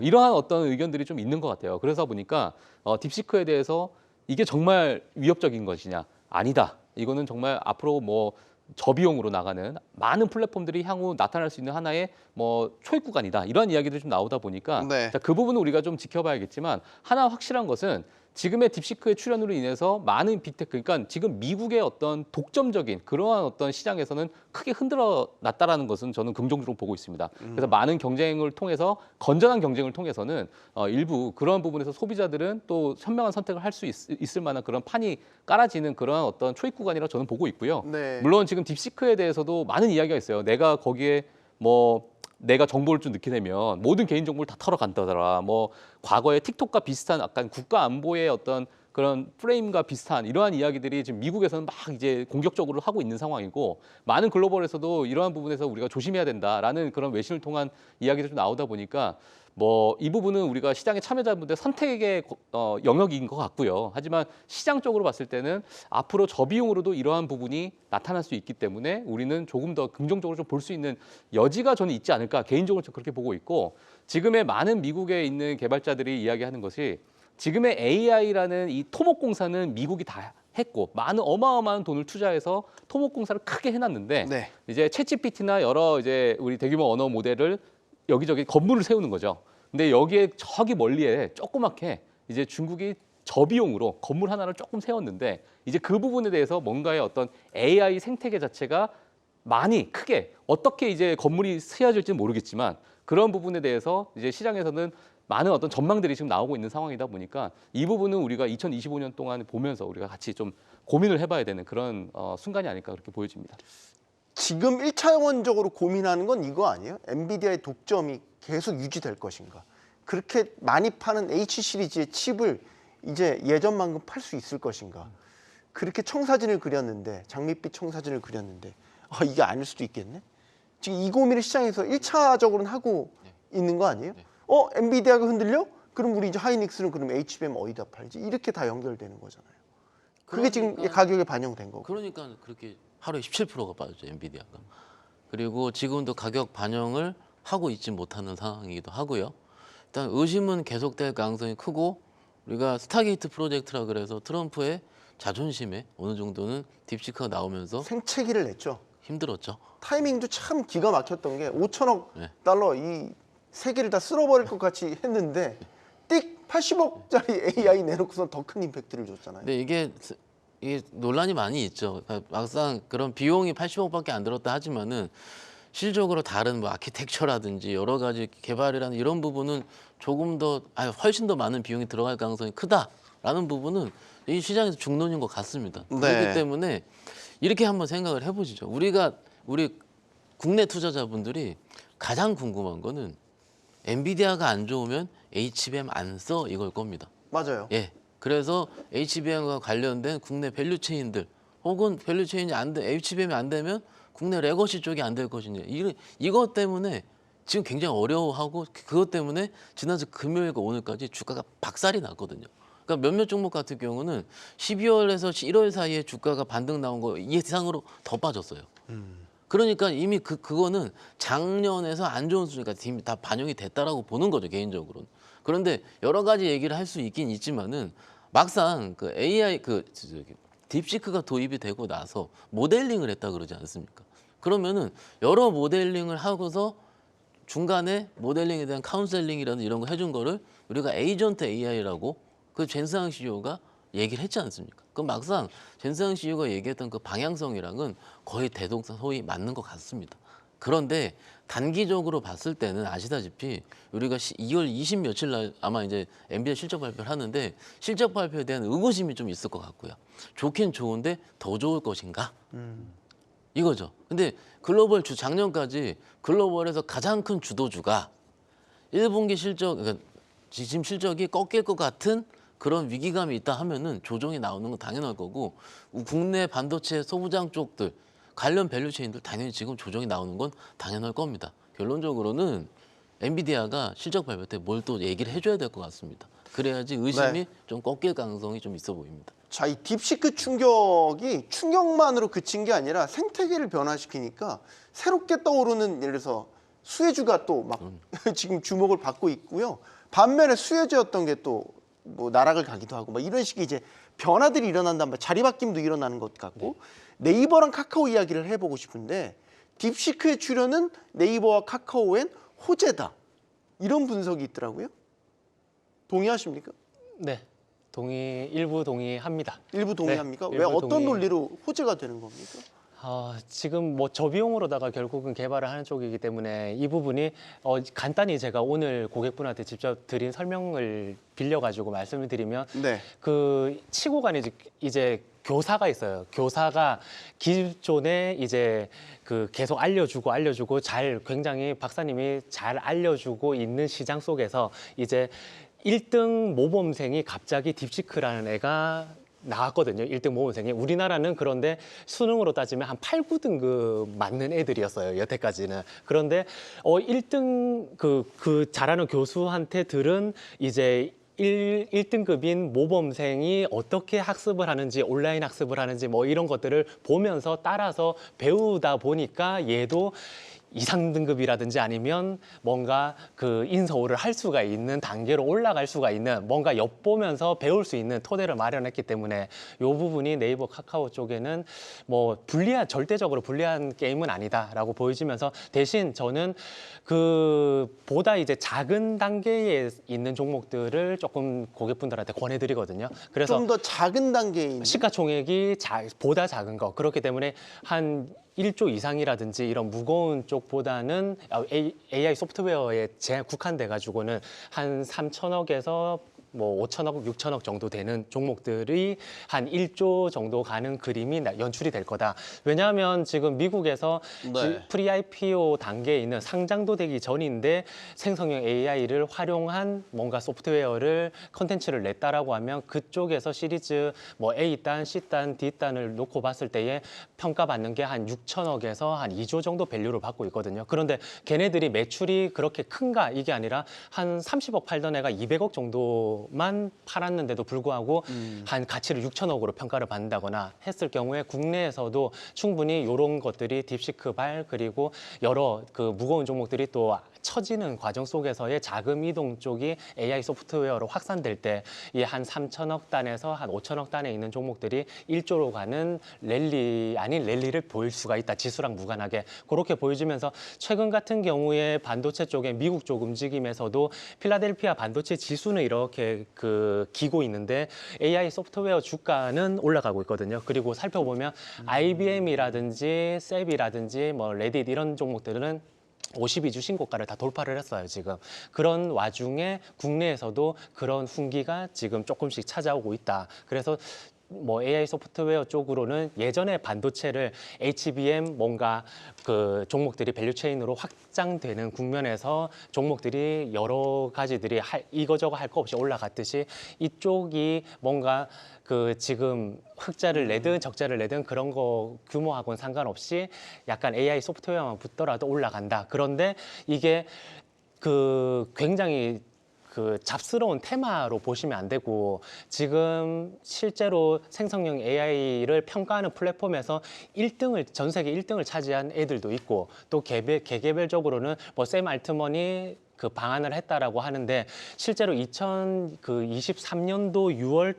이러한 어떤 의견들이 좀 있는 것 같아요. 그래서 보니까 딥시크에 대해서 이게 정말 위협적인 것이냐? 아니다. 이거는 정말 앞으로 뭐 저비용으로 나가는 많은 플랫폼들이 향후 나타날 수 있는 하나의 뭐 초입 구간이다. 이런 이야기들이 좀 나오다 보니까 네. 자, 그 부분은 우리가 좀 지켜봐야겠지만 하나 확실한 것은 지금의 딥시크의 출현으로 인해서 많은 빅테크, 그러니까 지금 미국의 어떤 독점적인 그러한 어떤 시장에서는 크게 흔들어 놨다라는 것은 저는 긍정적으로 보고 있습니다. 그래서 많은 경쟁을 통해서 건전한 경쟁을 통해서는 일부 그러한 부분에서 소비자들은 또 현명한 선택을 할 수 있을 만한 그런 판이 깔아지는 그러한 어떤 초입 구간이라 저는 보고 있고요. 네. 물론 지금 딥시크에 대해서도 많은 이야기가 있어요. 내가 거기에 내가 정보를 좀 넣게 되면 모든 개인 정보를 다 털어간다더라. 뭐 과거에 틱톡과 비슷한 약간 국가 안보의 어떤 그런 프레임과 비슷한 이러한 이야기들이 지금 미국에서는 막 이제 공격적으로 하고 있는 상황이고 많은 글로벌에서도 이러한 부분에서 우리가 조심해야 된다라는 그런 외신을 통한 이야기도 좀 나오다 보니까 뭐 이 부분은 우리가 시장의 참여자분들 선택의 영역인 것 같고요. 하지만 시장적으로 봤을 때는 앞으로 저비용으로도 이러한 부분이 나타날 수 있기 때문에 우리는 조금 더 긍정적으로 좀 볼 수 있는 여지가 저는 있지 않을까 개인적으로 그렇게 보고 있고 지금의 많은 미국에 있는 개발자들이 이야기하는 것이 지금의 AI라는 이 토목공사는 미국이 다 했고 많은 어마어마한 돈을 투자해서 토목공사를 크게 해놨는데 네. 이제 챗GPT나 여러 이제 우리 대규모 언어 모델을 여기저기 건물을 세우는 거죠. 근데 여기에 저기 멀리에 조그맣게 이제 중국이 저비용으로 건물 하나를 조금 세웠는데 이제 그 부분에 대해서 뭔가의 어떤 AI 생태계 자체가 많이 크게 어떻게 이제 건물이 세워질지는 모르겠지만 그런 부분에 대해서 이제 시장에서는 많은 어떤 전망들이 지금 나오고 있는 상황이다 보니까 이 부분은 우리가 2025년 동안 보면서 우리가 같이 좀 고민을 해봐야 되는 그런 순간이 아닐까 그렇게 보여집니다. 지금 1차원적으로 고민하는 건 이거 아니에요? 엔비디아의 독점이 계속 유지될 것인가? 그렇게 많이 파는 H 시리즈의 칩을 이제 예전만큼 팔 수 있을 것인가? 그렇게 청사진을 그렸는데 장밋빛 청사진을 그렸는데 이게 아닐 수도 있겠네? 지금 이 고민을 시장에서 1차적으로는 하고 있는 거 아니에요? 엔비디아가 흔들려? 그럼 우리 이제 하이닉스는 그럼 HBM 어디다 팔지? 이렇게 다 연결되는 거잖아요. 그게 지금 그러니까- 가격에 반영된 거고. 그러니까 그렇게 하루에 17%가 빠졌죠 엔비디아가. 그리고 지금도 가격 반영을 하고 있지 못하는 상황이기도 하고요. 일단 의심은 계속될 가능성이 크고 우리가 스타게이트 프로젝트라 그래서 트럼프의 자존심에 어느 정도는 딥시크가 나오면서 생채기를 냈죠. 힘들었죠. 타이밍도 참 기가 막혔던 게 5천억 네. 달러 이 세 개를 다 쓸어버릴 것 같이 했는데 띡 80억짜리 AI 내놓고선 더 큰 임팩트를 줬잖아요. 근데 이게 논란이 많이 있죠. 그러니까 막상 그런 비용이 80억밖에 안 들었다 하지만은 실질적으로 다른 뭐 아키텍처라든지 여러 가지 개발이라는 이런 부분은 조금 더 훨씬 더 많은 비용이 들어갈 가능성이 크다라는 부분은 이 시장에서 중론인 것 같습니다. 네. 그렇기 때문에 이렇게 한번 생각을 해보시죠. 우리 국내 투자자분들이 가장 궁금한 거는 엔비디아가 안 좋으면 HBM 안 써 이걸 겁니다. 맞아요. 예. 그래서 HBM과 관련된 국내 밸류체인들 혹은 밸류체인이 안 돼, HBM이 안 되면 국내 레거시 쪽이 안 될 것이냐. 이것 때문에 지금 굉장히 어려워하고 그것 때문에 지난주 금요일과 오늘까지 주가가 박살이 났거든요. 그러니까 몇몇 종목 같은 경우는 12월에서 1월 사이에 주가가 반등 나온 거 이상으로 더 빠졌어요. 그러니까 이미 그거는 작년에서 안 좋은 수준이니까 이미 다 반영이 됐다라고 보는 거죠, 개인적으로는. 그런데 여러 가지 얘기를 할 수 있긴 있지만은 막상 그 AI 딥시크가 도입이 되고 나서 모델링을 했다 그러지 않습니까? 그러면은 여러 모델링을 하고서 중간에 모델링에 대한 카운셀링이라든 이런 거 해준 거를 우리가 에이전트 AI라고 그 젠스항 CEO가 얘기를 했지 않습니까? 그럼 막상 젠스항 CEO가 얘기했던 그 방향성이랑은 거의 대동사 소위 맞는 것 같습니다. 그런데 단기적으로 봤을 때는 아시다시피 우리가 2월 20 며칠 날 아마 이제 엔비디아 실적 발표를 하는데 실적 발표에 대한 의구심이 좀 있을 것 같고요. 좋긴 좋은데 더 좋을 것인가? 이거죠. 근데 작년까지 글로벌에서 가장 큰 주도주가 1분기 실적, 그러니까 지금 실적이 꺾일 것 같은 그런 위기감이 있다 하면은 조정이 나오는 건 당연할 거고 국내 반도체 소부장 쪽들 관련 밸류체인들 당연히 지금 조정이 나오는 건 당연할 겁니다. 결론적으로는 엔비디아가 실적 발표 때 뭘 또 얘기를 해줘야 될 것 같습니다. 그래야지 의심이 네. 좀 꺾일 가능성이 좀 있어 보입니다. 자, 이 딥시크 충격이 충격만으로 그친 게 아니라 생태계를 변화시키니까 새롭게 떠오르는 예를 들어서 수혜주가 또 막 지금 주목을 받고 있고요. 반면에 수혜주였던 게 또 뭐 나락을 가기도 하고 막 이런 식의 이제 변화들이 일어난단 말이에요. 자리바뀜도 일어나는 것 같고 네이버랑 카카오 이야기를 해보고 싶은데 딥시크의 출현은 네이버와 카카오엔 호재다. 이런 분석이 있더라고요. 동의하십니까? 네, 일부 동의합니다. 일부 동의합니까? 네, 왜 일부 어떤 동의. 논리로 호재가 되는 겁니까? 지금 뭐 저비용으로다가 결국은 개발을 하는 쪽이기 때문에 이 부분이 간단히 제가 오늘 고객분한테 직접 드린 설명을 빌려가지고 말씀을 드리면 네. 그 치고간 이제 교사가 있어요. 교사가 기존에 이제 그 계속 알려주고 굉장히 박사님이 잘 알려주고 있는 시장 속에서 이제 1등 모범생이 갑자기 딥시크라는 애가 나왔거든요. 1등 모범생이. 우리나라는 그런데 수능으로 따지면 한 8, 9등급 맞는 애들이었어요. 여태까지는. 그런데 1등 그 잘하는 교수한테 들은 이제 1등급인 모범생이 어떻게 학습을 하는지 온라인 학습을 하는지 뭐 이런 것들을 보면서 따라서 배우다 보니까 얘도 이상 등급이라든지 아니면 뭔가 그 인서울을 할 수가 있는 단계로 올라갈 수가 있는 뭔가 엿보면서 배울 수 있는 토대를 마련했기 때문에 이 부분이 네이버 카카오 쪽에는 뭐 절대적으로 불리한 게임은 아니다라고 보여지면서 대신 저는 그 보다 이제 작은 단계에 있는 종목들을 조금 고객분들한테 권해드리거든요. 그래서 좀 더 작은 단계에 있는 시가총액이 보다 작은 거 그렇기 때문에 한 1조 이상이라든지 이런 무거운 쪽보다는 AI 소프트웨어에 국한돼 가지고는 한 3천억에서 뭐 5천억, 6천억 정도 되는 종목들이 한 1조 정도 가는 그림이 연출이 될 거다. 왜냐하면 지금 미국에서 네. 프리-IPO 단계에 있는 상장도 되기 전인데 생성형 AI를 활용한 뭔가 소프트웨어를 컨텐츠를 냈다라고 하면 그쪽에서 시리즈 뭐 A단, C단, D단을 놓고 봤을 때에 평가받는 게 한 6천억에서 한 2조 정도 밸류를 받고 있거든요. 그런데 걔네들이 매출이 그렇게 큰가 이게 아니라 한 30억 팔던 애가 200억 정도 정도만 팔았는데도 불구하고 한 가치를 6천억으로 평가를 받는다거나 했을 경우에 국내에서도 충분히 이런 것들이 딥시크 발 그리고 여러 그 무거운 종목들이 또 처지는 과정 속에서의 자금 이동 쪽이 AI 소프트웨어로 확산될 때 이 한 3천억 단에서 한 5천억 단에 있는 종목들이 1조로 가는 랠리 아닌 랠리를 보일 수가 있다. 지수랑 무관하게 그렇게 보여지면서 최근 같은 경우에 반도체 쪽에 미국 쪽 움직임에서도 필라델피아 반도체 지수는 이렇게 그 기고 있는데 AI 소프트웨어 주가는 올라가고 있거든요. 그리고 살펴보면 IBM이라든지 셉이라든지 뭐 레딧 이런 종목들은 52주 신고가를 다 돌파를 했어요, 지금. 그런 와중에 국내에서도 그런 훈기가 지금 조금씩 찾아오고 있다. 그래서 뭐 AI 소프트웨어 쪽으로는 예전에 반도체를 HBM 뭔가 그 종목들이 밸류체인으로 확장되는 국면에서 종목들이 여러 가지들이 이거저거 할 거 없이 올라갔듯이 이쪽이 뭔가 그 지금 흑자를 내든 적자를 내든 그런 거 규모하고는 상관없이 약간 AI 소프트웨어만 붙더라도 올라간다. 그런데 이게 그 굉장히 그 잡스러운 테마로 보시면 안 되고 지금 실제로 생성형 AI를 평가하는 플랫폼에서 1등을 전 세계 1등을 차지한 애들도 있고 또 개개별적으로는 뭐 샘 알트먼이 그 방한을 했다라고 하는데 실제로 2023년도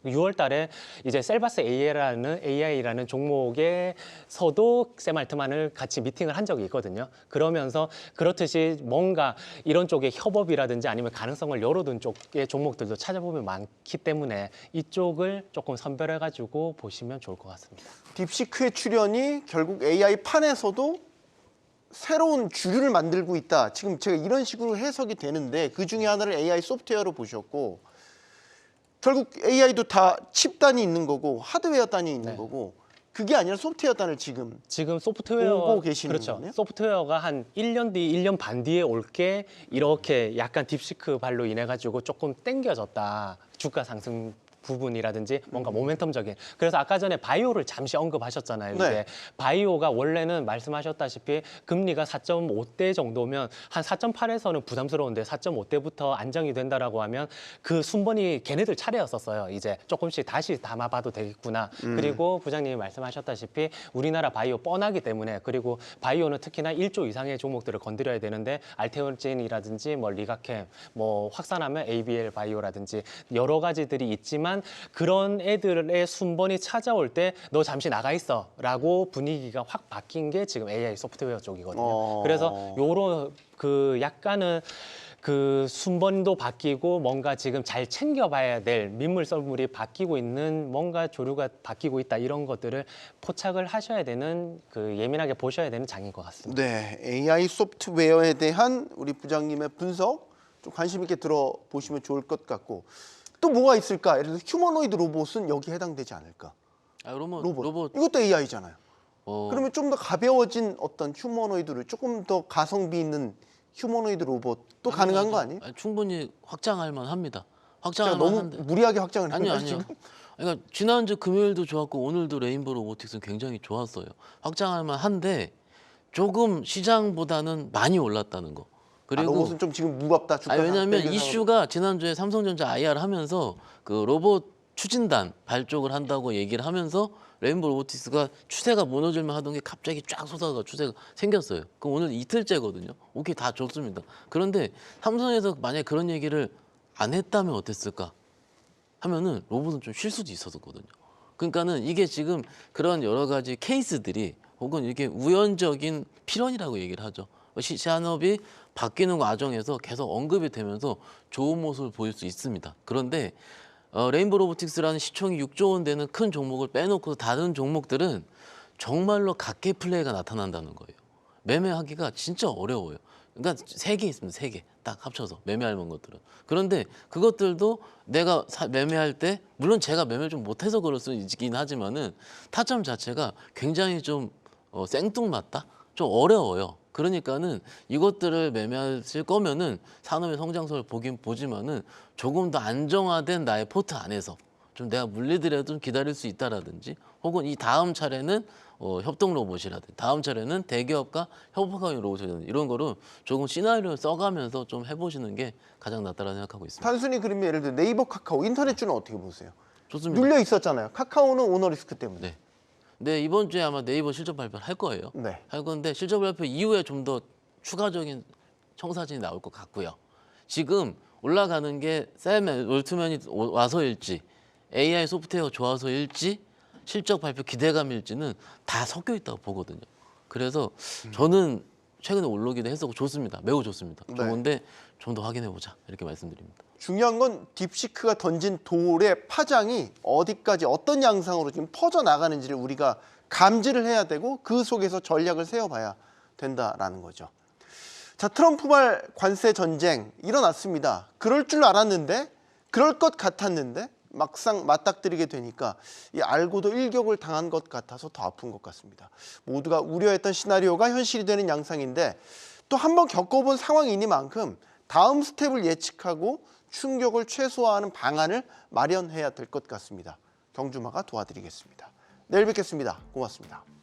6월 달에 이제 셀바스 AI라는 종목에서도 샘 알트만을 같이 미팅을 한 적이 있거든요. 그러면서 그렇듯이 뭔가 이런 쪽에 협업이라든지 아니면 가능성을 열어둔 쪽의 종목들도 찾아보면 많기 때문에 이쪽을 조금 선별해가지고 보시면 좋을 것 같습니다. 딥시크의 출현이 결국 AI 판에서도 새로운 주류를 만들고 있다. 지금 제가 이런 식으로 해석이 되는데 그 중에 하나를 AI 소프트웨어로 보셨고 결국 AI도 다 칩 단이 있는 거고 하드웨어 단이 있는 네. 거고 그게 아니라 소프트웨어 단을 지금 소프트웨어 보고 계시는 그렇죠. 거네요? 소프트웨어가 한 1년 뒤, 1년 반 뒤에 올 게 이렇게 약간 딥시크 발로 인해 가지고 조금 땡겨졌다. 주가 상승 부분이라든지 뭔가 모멘텀적인. 그래서 아까 전에 바이오를 잠시 언급하셨잖아요. 네. 이제 바이오가 원래는 말씀하셨다시피 금리가 4.5대 정도면 한 4.8에서는 부담스러운데 4.5대부터 안정이 된다라고 하면 그 순번이 걔네들 차례였었어요. 이제 조금씩 다시 담아봐도 되겠구나. 그리고 부장님이 말씀하셨다시피 우리나라 바이오 뻔하기 때문에 그리고 바이오는 특히나 1조 이상의 종목들을 건드려야 되는데 알테오젠이라든지 뭐 리가캠 뭐 확산하면 ABL 바이오라든지 여러 가지들이 있지만 그런 애들의 순번이 찾아올 때 너 잠시 나가 있어라고 분위기가 확 바뀐 게 지금 AI 소프트웨어 쪽이거든요. 그래서 요런 그 약간은 그 순번도 바뀌고 뭔가 지금 잘 챙겨봐야 될 민물 썰물이 바뀌고 있는 뭔가 조류가 바뀌고 있다 이런 것들을 포착을 하셔야 되는 그 예민하게 보셔야 되는 장인 것 같습니다. 네, AI 소프트웨어에 대한 우리 부장님의 분석 좀 관심 있게 들어보시면 좋을 것 같고 또 뭐가 있을까? 예를 들어 휴머노이드 로봇은 여기에 해당되지 않을까? 로봇. 이것도 AI잖아요. 그러면 좀 더 가벼워진 어떤 휴머노이드를 조금 더 가성비 있는 휴머노이드 로봇도 가능한 거 아니에요? 충분히 확장할 만합니다. 진짜 확장할 너무 만한데. 무리하게 확장을 아니요, 했나요 아니요. 지금? 그러니까 지난주 금요일도 좋았고 오늘도 레인보우 로보틱스는 굉장히 좋았어요. 확장할 만한데 조금 시장보다는 많이 올랐다는 거. 그리고 로봇은 좀 지금 무겁다. 주가 왜냐하면 상승 이슈가 지난주에 삼성전자 IR 하면서 그 로봇 추진단 발족을 한다고 얘기를 하면서 레인보우 로보틱스가 추세가 무너질만 하던 게 갑자기 쫙 솟아서 추세가 생겼어요. 그럼 오늘 이틀째거든요. 오케이, 다 좋습니다. 그런데 삼성에서 만약에 그런 얘기를 안 했다면 어땠을까 하면은 로봇은 좀 쉴 수도 있었거든요. 그러니까는 이게 지금 그런 여러 가지 케이스들이 혹은 이렇게 우연적인 필연이라고 얘기를 하죠. 산업이 바뀌는 과정에서 계속 언급이 되면서 좋은 모습을 보일 수 있습니다. 그런데 레인보우 로보틱스라는 시총이 6조 원 되는 큰 종목을 빼놓고 다른 종목들은 정말로 각계 플레이가 나타난다는 거예요. 매매하기가 진짜 어려워요. 그러니까 3개 있습니다. 3개 딱 합쳐서 매매할 만한 것들은. 그런데 그것들도 내가 매매할 때 물론 제가 매매를 좀 못해서 그럴 수 있긴 하지만은 타점 자체가 굉장히 좀 생뚱맞다? 좀 어려워요. 그러니까는 이것들을 매매하실 거면은 산업의 성장성을 보긴 보지만은 조금 더 안정화된 나의 포트 안에서 좀 내가 물리더라도 좀 기다릴 수 있다라든지 혹은 이 다음 차례는 협동 로봇이라든지 다음 차례는 대기업과 협업하는 로봇이라든지 이런 거를 조금 시나리오를 써가면서 좀 해보시는 게 가장 낫다라고 생각하고 있습니다. 단순히 그러면 예를 들어 네이버, 카카오, 인터넷주는 어떻게 보세요? 좋습니다. 눌려 있었잖아요. 카카오는 오너 리스크 때문에. 네. 네, 이번 주에 아마 네이버 실적 발표를 할 거예요. 네. 할 건데 실적 발표 이후에 좀 더 추가적인 청사진이 나올 것 같고요. 지금 올라가는 게 셀맨, 올트맨이 와서일지 AI 소프트웨어 좋아서일지 실적 발표 기대감일지는 다 섞여 있다고 보거든요. 그래서 저는 최근에 올라오기도 했었고 좋습니다. 매우 좋습니다. 네. 좋은데 좀 더 확인해 보자 이렇게 말씀드립니다. 중요한 건 딥시크가 던진 돌의 파장이 어디까지 어떤 양상으로 지금 퍼져 나가는지를 우리가 감지를 해야 되고 그 속에서 전략을 세워봐야 된다라는 거죠. 자, 트럼프발 관세 전쟁 일어났습니다. 그럴 줄 알았는데, 그럴 것 같았는데 막상 맞닥뜨리게 되니까 이 알고도 일격을 당한 것 같아서 더 아픈 것 같습니다. 모두가 우려했던 시나리오가 현실이 되는 양상인데 또 한 번 겪어본 상황이니만큼 다음 스텝을 예측하고 충격을 최소화하는 방안을 마련해야 될 것 같습니다. 경주마가 도와드리겠습니다. 내일 뵙겠습니다. 고맙습니다.